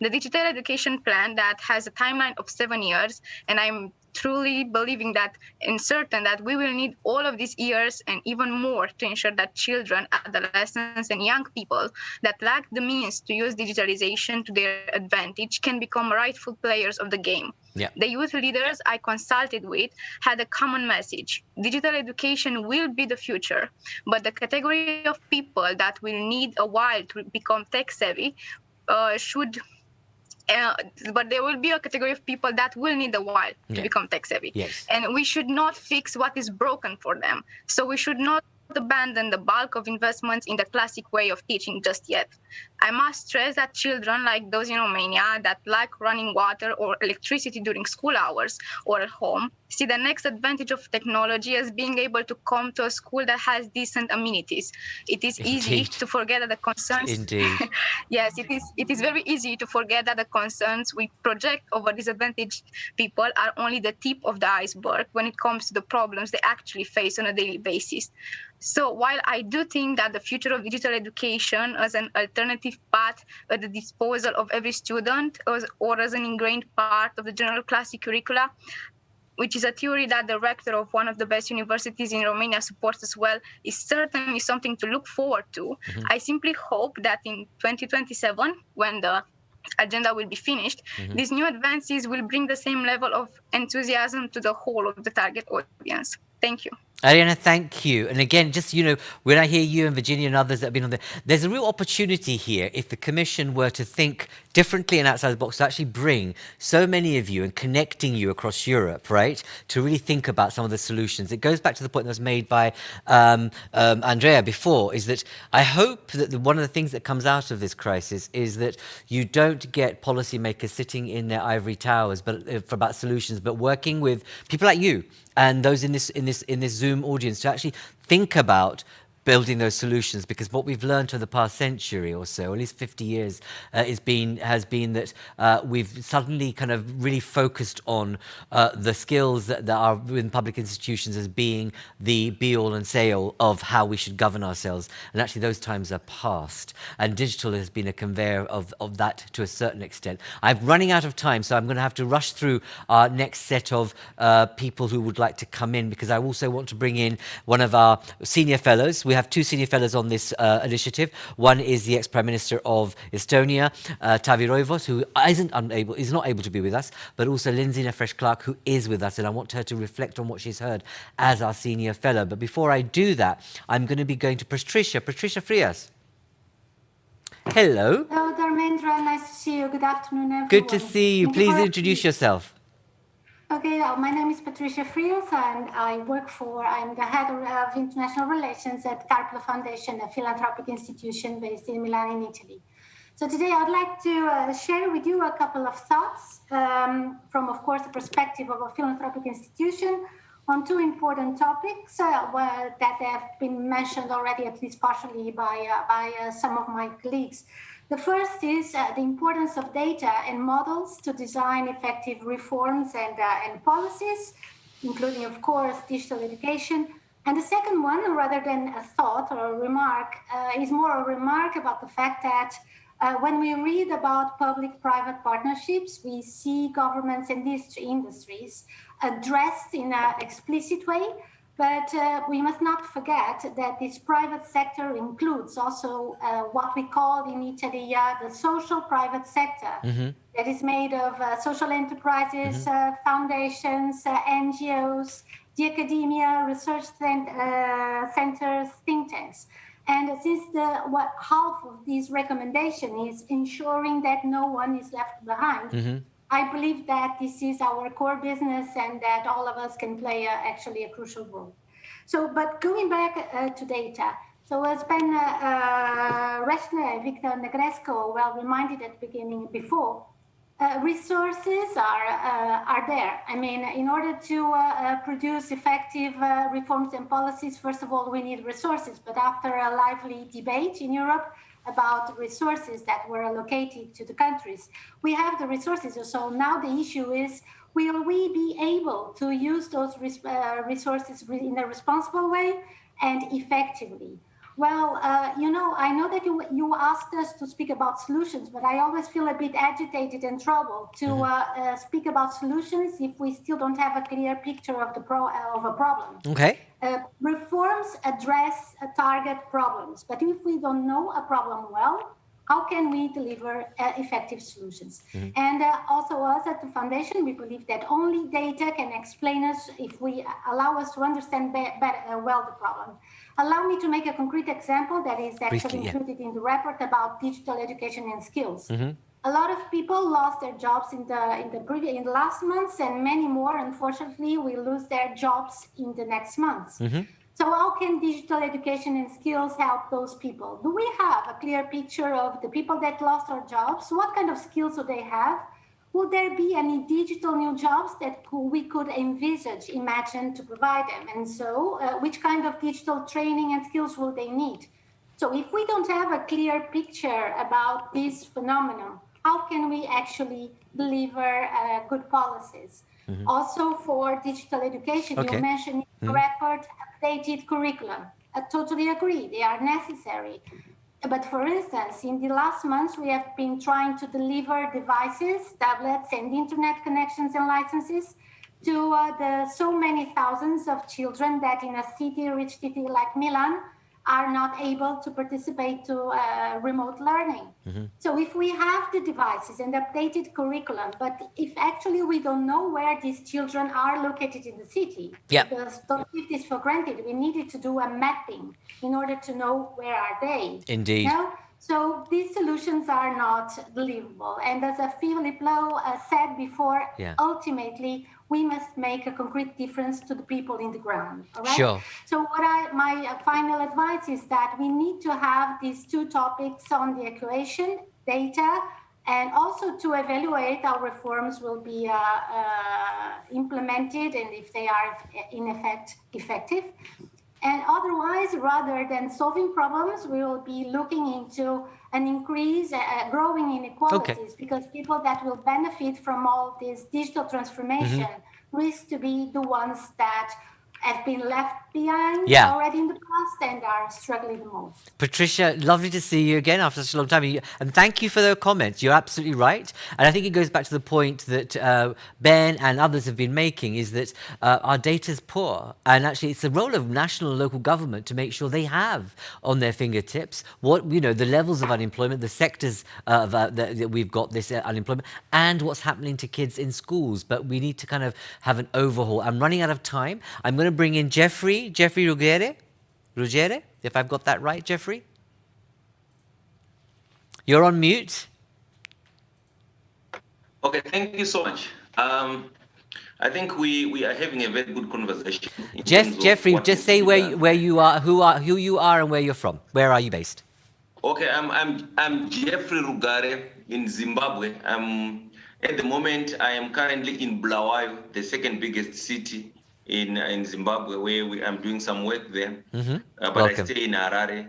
The digital education plan that has a timeline of 7 years, and I'm truly believing that and certain that we will need all of these years and even more to ensure that children, adolescents, and young people that lack the means to use digitalization to their advantage can become rightful players of the game. Yeah. The youth leaders I consulted with had a common message. Digital education will be the future, but the category of people that will need a while to become tech savvy but there will be a category of people that will need a while to become tech savvy. Yes. And we should not fix what is broken for them. So we should not abandon the bulk of investments in the classic way of teaching just yet. I must stress that children like those in Romania that lack running water or electricity during school hours or at home see the next advantage of technology as being able to come to a school that has decent amenities. It is easy to forget that the concerns... Indeed. Yes, it is very easy to forget that the concerns we project over disadvantaged people are only the tip of the iceberg when it comes to the problems they actually face on a daily basis. So while I do think that the future of digital education as an alternative path at the disposal of every student or as an ingrained part of the general classic curricula, which is a theory that the rector of one of the best universities in Romania supports as well, is certainly something to look forward to. I simply hope that in 2027, when the agenda will be finished, these new advances will bring the same level of enthusiasm to the whole of the target audience. Thank you. Ariana, thank you. And again, just, when I hear you and Virginia and others that have been on there, there's a real opportunity here if the Commission were to think differently and outside the box to actually bring so many of you and connecting you across Europe, right, to really think about some of the solutions. It goes back to the point that was made by Andrea before, is that I hope that one of the things that comes out of this crisis is that you don't get policymakers sitting in their ivory towers for about solutions, but working with people like you and those in this Zoom audience to actually think about building those solutions, because what we've learned over the past century or so, at least 50 years, has been that we've suddenly kind of really focused on the skills that are within public institutions as being the be-all and say-all of how we should govern ourselves. And actually those times are past. And digital has been a conveyor of that to a certain extent. I'm running out of time, so I'm going to have to rush through our next set of people who would like to come in, because I also want to bring in one of our senior fellows. We have 2 senior fellows on this initiative. One is the ex-Prime Minister of Estonia, Taavi Rõivas, who is not able to be with us, but also Lindsay Nefesh-Clarke, who is with us, and I want her to reflect on what she's heard as our senior fellow. But before I do that, I'm going to be going to Patricia Frias. Hello. Hello, Dharmendra. Nice to see you. Good afternoon, everyone. Good to see you. Please introduce yourself. Okay, my name is Patricia Friels, and I'm the head of international relations at Carpla Foundation, a philanthropic institution based in Milan, in Italy. So today I'd like to share with you a couple of thoughts from, of course, the perspective of a philanthropic institution on two important topics that have been mentioned already, at least partially, by some of my colleagues. The first is the importance of data and models to design effective reforms and policies, including, of course, digital education. And the second one, rather than a thought or a remark, is more a remark about the fact that when we read about public-private partnerships, we see governments and industries addressed in an explicit way. But we must not forget that this private sector includes also what we call in Italy the social private sector, that is made of social enterprises, foundations, NGOs, the academia, research centers, think tanks. And since half of this recommendation is ensuring that no one is left behind, I believe that this is our core business and that all of us can play actually a crucial role. So, but going back to data, so as Ben Wreschner and Victor Negresco well reminded at the beginning before, resources are there. I mean, in order to produce effective reforms and policies, first of all, we need resources. But after a lively debate in Europe about resources that were allocated to the countries, we have the resources. So now the issue is, will we be able to use those resources in a responsible way and effectively? Well, I know that you asked us to speak about solutions, but I always feel a bit agitated and troubled to speak about solutions if we still don't have a clear picture of a problem. Okay. Reforms address target problems, but if we don't know a problem well, how can we deliver effective solutions? And also us at the foundation, we believe that only data can explain us if we allow us to understand well the problem. Allow me to make a concrete example that is actually included in the report about digital education and skills. A lot of people lost their jobs in the last months, and many more, unfortunately, will lose their jobs in the next months. So how can digital education and skills help those people? Do we have a clear picture of the people that lost their jobs? What kind of skills do they have? Would there be any digital new jobs that we could imagine to provide them? And so which kind of digital training and skills will they need? So if we don't have a clear picture about this phenomenon, how can we actually deliver good policies? Also for digital education, you mentioned in the report updated curriculum. I totally agree, they are necessary. But for instance, in the last months, we have been trying to deliver devices, tablets, and internet connections and licenses to the so many thousands of children that in a rich city like Milan are not able to participate to remote learning. So if we have the devices and updated curriculum, but if actually we don't know where these children are located in the city, because don't take this for granted, we needed to do a mapping in order to know where are they. Indeed. So these solutions are not deliverable. And as Philip Lowe said before, ultimately, we must make a concrete difference to the people in the ground. All right? Sure. So my final advice is that we need to have these two topics on the equation, data, and also to evaluate how reforms will be implemented and if they are in effect effective. And otherwise, rather than solving problems, we will be looking into an increase, growing inequalities, because people that will benefit from all this digital transformation risk to be the ones that have been left behind already in the past and are struggling the most. Patricia, lovely to see you again after such a long time. And thank you for those comments. You're absolutely right. And I think it goes back to the point that Ben and others have been making, is that our data is poor. And actually, it's the role of national and local government to make sure they have on their fingertips what, the levels of unemployment, the sectors that we've got this unemployment, and what's happening to kids in schools. But we need to kind of have an overhaul. I'm running out of time. I'm going to bring in Jeffrey Ruggiere, if I've got that right, Jeffrey? You're on mute. Okay, thank you so much. I think we are having a very good conversation. Jeffrey, just say where you are, who you are, and where you're from. Where are you based? Okay, I'm Jeffrey Rugare in Zimbabwe. At the moment I am currently in Bulawayo, the second biggest city in Zimbabwe, where I'm doing some work there. But welcome. I stay in Harare.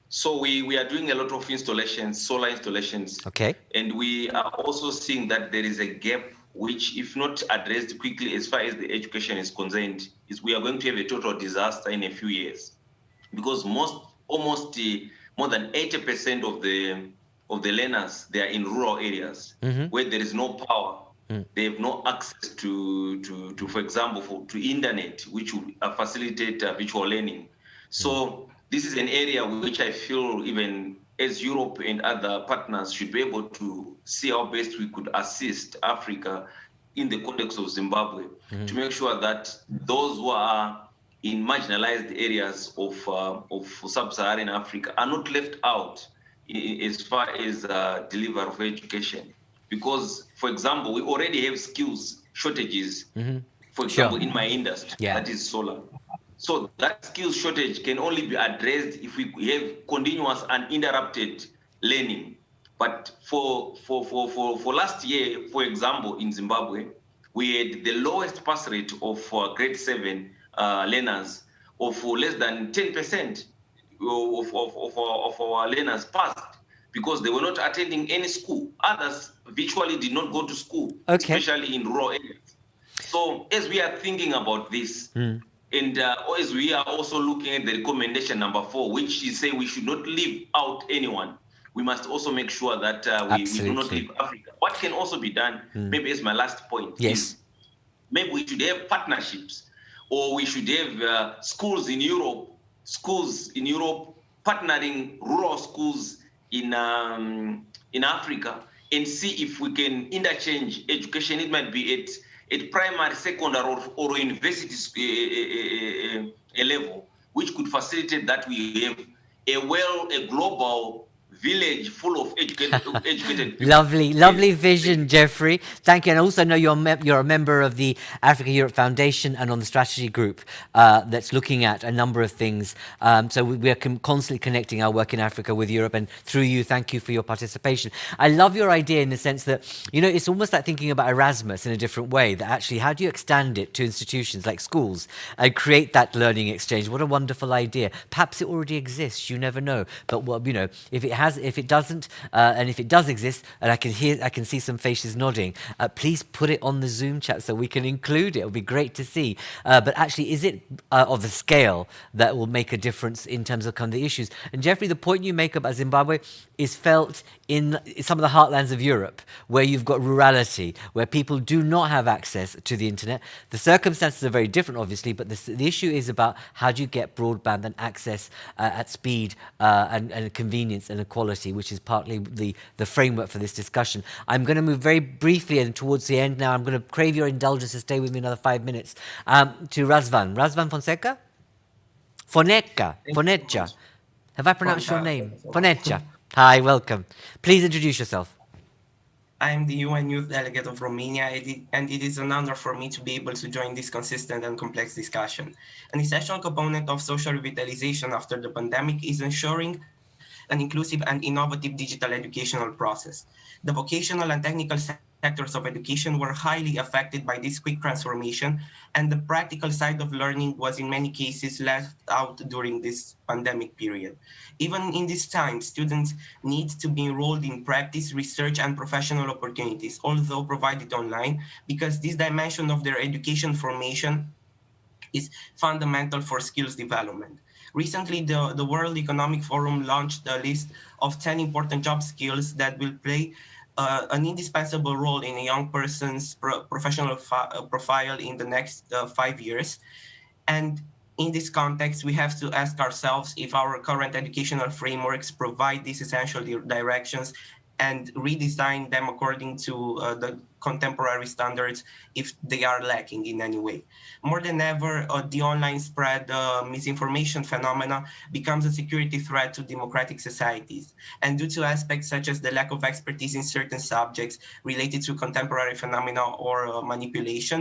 So we are doing a lot of installations, solar installations. Okay. And we are also seeing that there is a gap which, if not addressed quickly as far as the education is concerned, is we are going to have a total disaster in a few years. Because almost more than 80% of the learners, they are in rural areas where there is no power. They have no access to for example, to internet, which would facilitate virtual learning. So this is an area which I feel even as Europe and other partners should be able to see how best we could assist Africa in the context of Zimbabwe to make sure that those who are in marginalized areas of sub-Saharan Africa are not left out as far as delivery of education. Because, for example, we already have skills shortages, for example, in my industry, that is solar. So that skills shortage can only be addressed if we have continuous and uninterrupted learning. But for last year, for example, in Zimbabwe, we had the lowest pass rate of grade 7 learners of less than 10% of our learners passed because they were not attending any school. Others virtually did not go to school, especially in rural areas. So as we are thinking about this, and as we are also looking at the recommendation number 4, which is saying we should not leave out anyone, we must also make sure that we do not leave Africa. What can also be done, maybe as my last point, is maybe we should have partnerships, or we should have schools in Europe partnering rural schools in Africa, and see if we can interchange education. It might be at primary, secondary, or university level, which could facilitate that we have a global village full of educated people. Lovely vision, Jeffrey. Thank you. And I also know you're a member of the Africa-Europe Foundation and on the strategy group that's looking at a number of things. So we are constantly connecting our work in Africa with Europe, and through you, thank you for your participation. I love your idea in the sense that, it's almost like thinking about Erasmus in a different way, that actually, how do you extend it to institutions like schools and create that learning exchange? What a wonderful idea. Perhaps it already exists, you never know. But, if it doesn't, and if it does exist, and I can see some faces nodding, please put it on the Zoom chat so we can include it. It'll be great to see. But actually, is it of the scale that will make a difference in terms of the issues? And Jeffrey, the point you make about Zimbabwe is felt in some of the heartlands of Europe, where you've got rurality, where people do not have access to the internet. The circumstances are very different, obviously, but the issue is about how do you get broadband and access at speed and convenience and equality, which is partly the framework for this discussion. I'm going to move very briefly and towards the end now. I'm going to crave your indulgence to stay with me another 5 minutes to Razvan. Razvan Fonseca? Fonecca. Have I pronounced your name? Fonecca. Hi, welcome. Please introduce yourself. I'm the UN Youth Delegate of Romania, and it is an honor for me to be able to join this consistent and complex discussion. An essential component of social revitalization after the pandemic is ensuring an inclusive and innovative digital educational process. The vocational and technical sectors of education were highly affected by this quick transformation, and the practical side of learning was in many cases left out during this pandemic period. Even in this time, students need to be enrolled in practice, research, and professional opportunities, although provided online, because this dimension of their education formation is fundamental for skills development. Recently, the World Economic Forum launched a list of 10 important job skills that will play an indispensable role in a young person's professional profile in the next 5 years. And in this context, we have to ask ourselves if our current educational frameworks provide these essential directions and redesign them according to the contemporary standards if they are lacking in any way. More than ever, the online spread misinformation phenomena becomes a security threat to democratic societies. And due to aspects such as the lack of expertise in certain subjects related to contemporary phenomena or manipulation,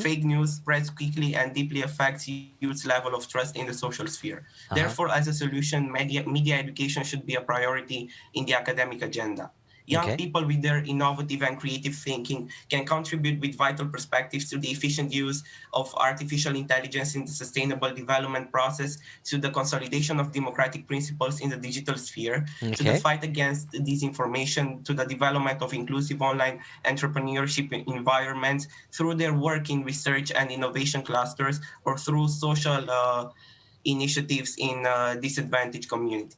fake news spreads quickly and deeply affects youth's level of trust in the social sphere. Therefore, as a solution, media education should be a priority in the academic agenda. Young people with their innovative and creative thinking can contribute with vital perspectives to the efficient use of artificial intelligence in the sustainable development process, to the consolidation of democratic principles in the digital sphere, to the fight against disinformation, to the development of inclusive online entrepreneurship environments through their work in research and innovation clusters, or through social initiatives in disadvantaged communities.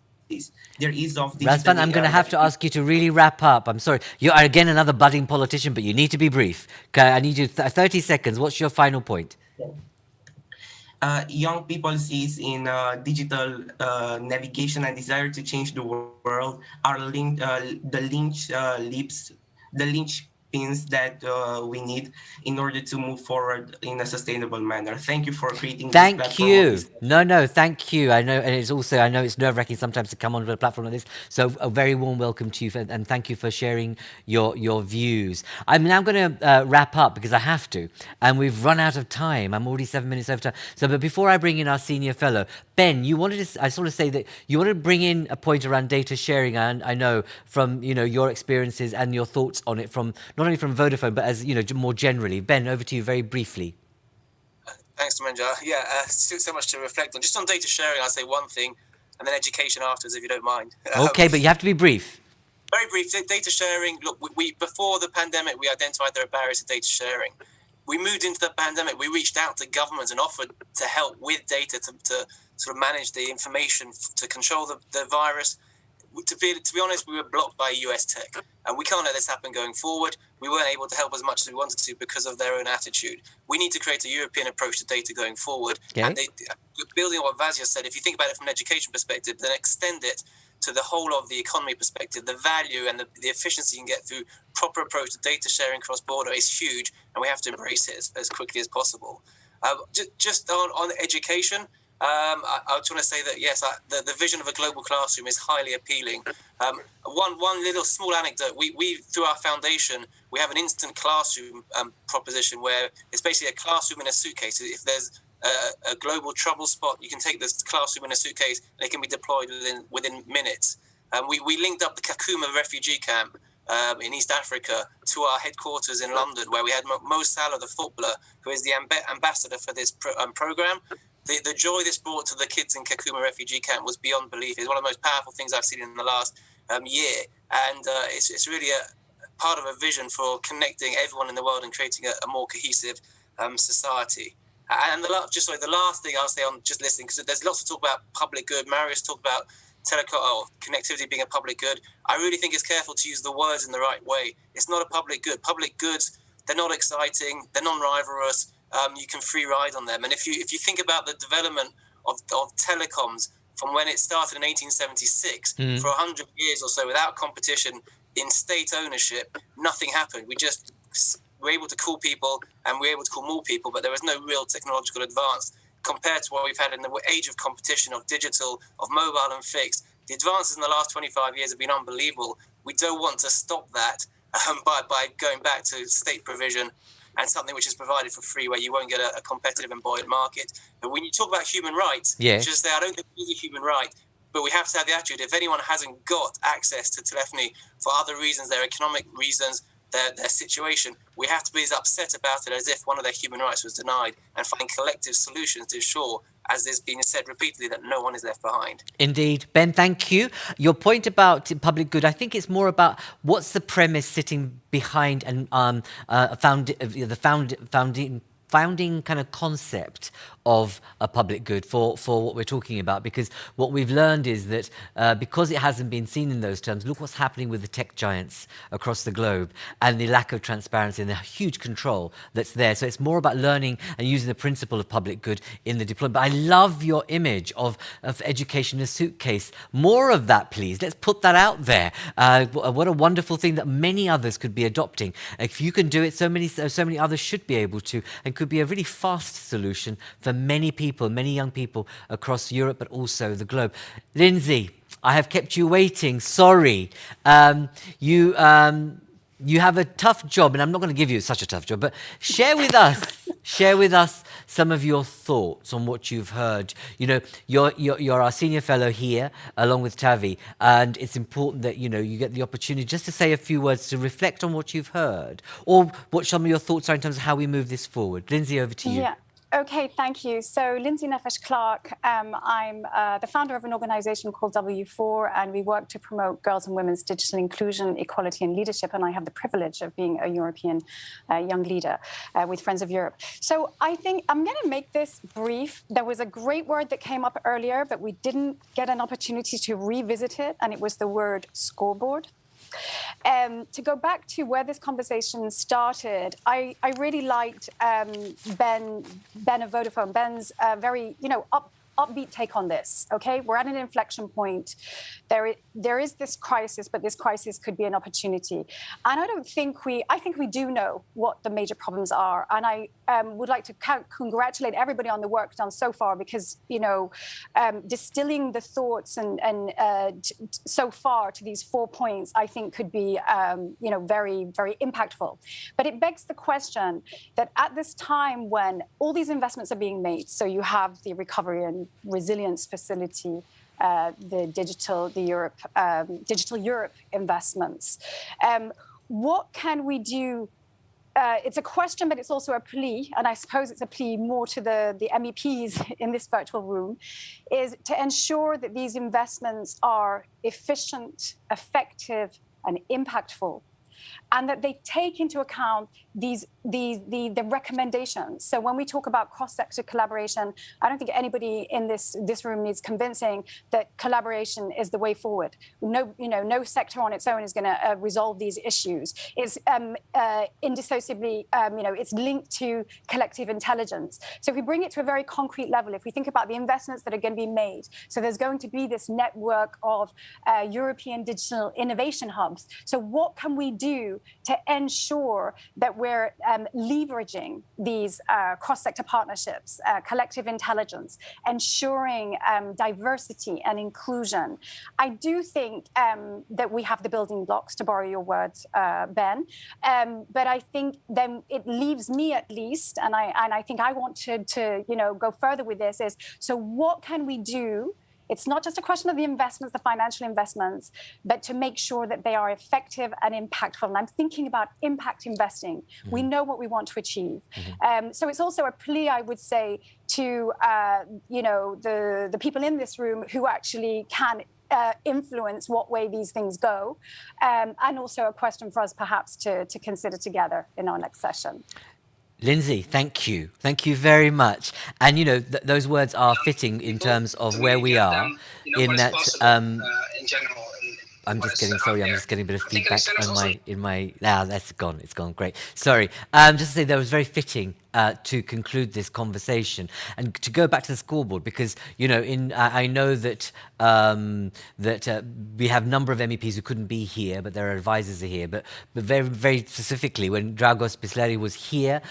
There is Razvan, I'm going to have to ask you to really wrap up. I'm sorry. You are again another budding politician, but you need to be brief. Okay, I need you 30 seconds. What's your final point? Young people sees in digital navigation and desire to change the world are linked, the linchpins that we need in order to move forward in a sustainable manner. Thank you for creating this platform. Thank you. No, thank you. I know, and it's also, I know it's nerve-wracking sometimes to come onto a platform like this. So a very warm welcome to you, and thank you for sharing your views. I'm now going to wrap up because I have to, and we've run out of time. I'm already 7 minutes over time. So, but before I bring in our senior fellow, Ben, you wanted to, I sort of say that you wanted to bring in a point around data sharing, and I know from, your experiences and your thoughts on it from, not only from Vodafone, but as, more generally. Ben, over to you very briefly. Thanks, Dharmendra. Yeah, so much to reflect on. Just on data sharing, I'll say one thing, and then education afterwards, if you don't mind. Okay, but you have to be brief. Very brief. Data sharing. Look, we before the pandemic, we identified there are barriers to data sharing. We moved into the pandemic. We reached out to governments and offered to help with data to sort of manage the information to control the virus. To be honest, we were blocked by US tech, and we can't let this happen going forward. We weren't able to help as much as we wanted to because of their own attitude. We need to create a European approach to data going forward. Okay. And building on what Vaz said, if you think about it from an education perspective, then extend it to the whole of the economy perspective. The value and the efficiency you can get through proper approach to data sharing cross-border is huge, and we have to embrace it as quickly as possible. Just on education, I just want to say that, yes, the vision of a global classroom is highly appealing. One little small anecdote, we through our foundation, we have an instant classroom proposition where it's basically a classroom in a suitcase. If there's a global trouble spot, you can take this classroom in a suitcase and it can be deployed within minutes. We linked up the Kakuma refugee camp in East Africa to our headquarters in London, where we had Mo Salah, the footballer, who is the ambassador for this program. The joy this brought to the kids in Kakuma refugee camp was beyond belief. It's one of the most powerful things I've seen in the last year, and it's really a part of a vision for connecting everyone in the world and creating a more cohesive society. And the last thing I'll say on just listening, because there's lots to talk about public good. Marjus talked about connectivity being a public good. I really think it's careful to use the words in the right way. It's not a public good. Public goods, they're not exciting, they're non-rivalrous. You can free ride on them. And if you think about the development of telecoms from when it started in 1876 for 100 years or so without competition in state ownership, nothing happened. We just were able to call people, and we were able to call more people, but there was no real technological advance compared to what we've had in the age of competition, of digital, of mobile and fixed. The advances in the last 25 years have been unbelievable. We don't want to stop that by going back to state provision and something which is provided for free, where you won't get a competitive and buoyant market. But when you talk about human rights, just say, I don't think it is a human right, but we have to have the attitude, if anyone hasn't got access to telephony for other reasons, their economic reasons, their situation, we have to be as upset about it as if one of their human rights was denied, and find collective solutions to ensure, as there's been said repeatedly, that no one is left behind. Indeed. Ben, thank you. Your point about public good, I think it's more about what's the premise sitting behind and founding kind of concept of a public good for what we're talking about, because what we've learned is that because it hasn't been seen in those terms, look what's happening with the tech giants across the globe and the lack of transparency and the huge control that's there. So it's more about learning and using the principle of public good in the deployment. But I love your image of education in a suitcase. More of that, please. Let's put that out there. What a wonderful thing that many others could be adopting. If you can do it, so many others should be able to, and could be a really fast solution for many people, many young people across Europe, but also the globe. Lindsay, I have kept you waiting. Sorry. You have a tough job, and I'm not going to give you such a tough job, but share with us some of your thoughts on what you've heard. You know, you're our senior fellow here, along with Tavi, and it's important that, you know, you get the opportunity just to say a few words to reflect on what you've heard, or what some of your thoughts are in terms of how we move this forward. Lindsay, over to you. Yeah. Okay, thank you. So Lindsay Nefesh-Clarke, I'm the founder of an organization called W4, and we work to promote girls and women's digital inclusion, equality and leadership, and I have the privilege of being a European young leader with Friends of Europe. So I think I'm going to make this brief. There was a great word that came up earlier, but we didn't get an opportunity to revisit it, and it was the word scoreboard. To go back to where this conversation started, I really liked Ben of Vodafone. Ben's very, upbeat take on this. Okay, we're at an inflection point. There is this crisis, but this crisis could be an opportunity. And I think we do know what the major problems are. And I would like to congratulate everybody on the work done so far, because, distilling the thoughts and so far to these 4 points, I think could be, very, very impactful. But it begs the question that at this time when all these investments are being made, so you have the recovery and resilience facility, the Digital Europe investments. What can we do? It's a question, but it's also a plea, and I suppose it's a plea more to the MEPs in this virtual room, is to ensure that these investments are efficient, effective, and impactful, and that they take into account the recommendations. So when we talk about cross-sector collaboration, I don't think anybody in this room needs convincing that collaboration is the way forward. No sector on its own is going to resolve these issues. It's indissociably, it's linked to collective intelligence. So if we bring it to a very concrete level, if we think about the investments that are going to be made, so there's going to be this network of European digital innovation hubs. So what can we do to ensure that we're leveraging these cross-sector partnerships, collective intelligence, ensuring diversity and inclusion? I do think that we have the building blocks, to borrow your words, Ben. But I think then it leaves me, at least, and I think I want to go further with this, is so what can we do? It's not just a question of the investments, the financial investments, but to make sure that they are effective and impactful. And I'm thinking about impact investing. Mm-hmm. We know what we want to achieve. Mm-hmm. So it's also a plea, I would say, to the people in this room who actually can influence what way these things go, and also a question for us perhaps to consider together in our next session. Lindsay, thank you. Thank you very much. And, those words are fitting in terms of where we are in that... I'm just getting a bit of feedback that's gone. It's gone. Great. Sorry. Just to say that was very fitting to conclude this conversation and to go back to the scoreboard, because I know that we have a number of MEPs who couldn't be here, but their advisors are here. But very, very specifically, when Dragos Pisleri was here,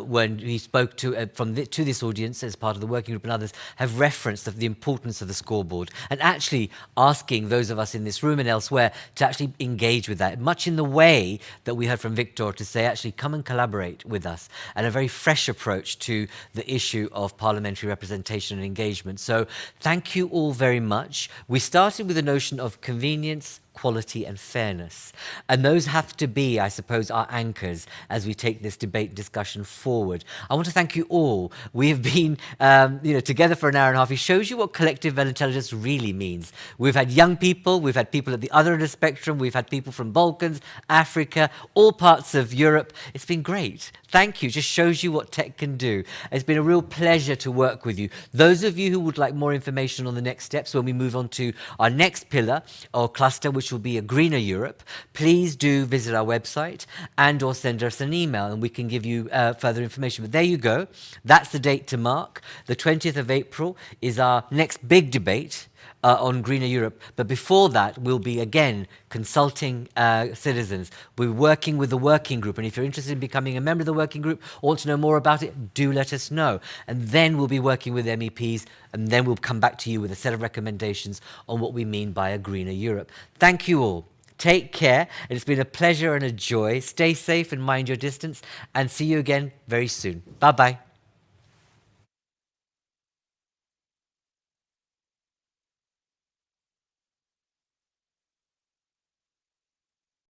when he spoke to this audience as part of the working group, and others have referenced the importance of the scoreboard, and actually asking those of us in this room and elsewhere to actually engage with that, much in the way that we heard from Victor, to say, actually come and collaborate with us, and a very fresh approach to the issue of parliamentary representation and engagement. So thank you all very much. We started with the notion of convenience, equality and fairness. And those have to be, I suppose, our anchors as we take this debate discussion forward. I want to thank you all. We have been together for an hour and a half. It shows you what collective intelligence really means. We've had young people, we've had people at the other end of the spectrum, we've had people from Balkans, Africa, all parts of Europe. It's been great. Thank you. Just shows you what tech can do. It's been a real pleasure to work with you. Those of you who would like more information on the next steps when we move on to our next pillar or cluster, which will be a greener Europe, please do visit our website and or send us an email and we can give you further information. But there you go. That's the date to mark. The 20th of April is our next big debate on greener Europe. But before that, we'll be again consulting citizens. We're working with the working group. And if you're interested in becoming a member of the working group or want to know more about it, do let us know. And then we'll be working with MEPs and then we'll come back to you with a set of recommendations on what we mean by a greener Europe. Thank you all. Take care. It's been a pleasure and a joy. Stay safe and mind your distance and see you again very soon. Bye-bye.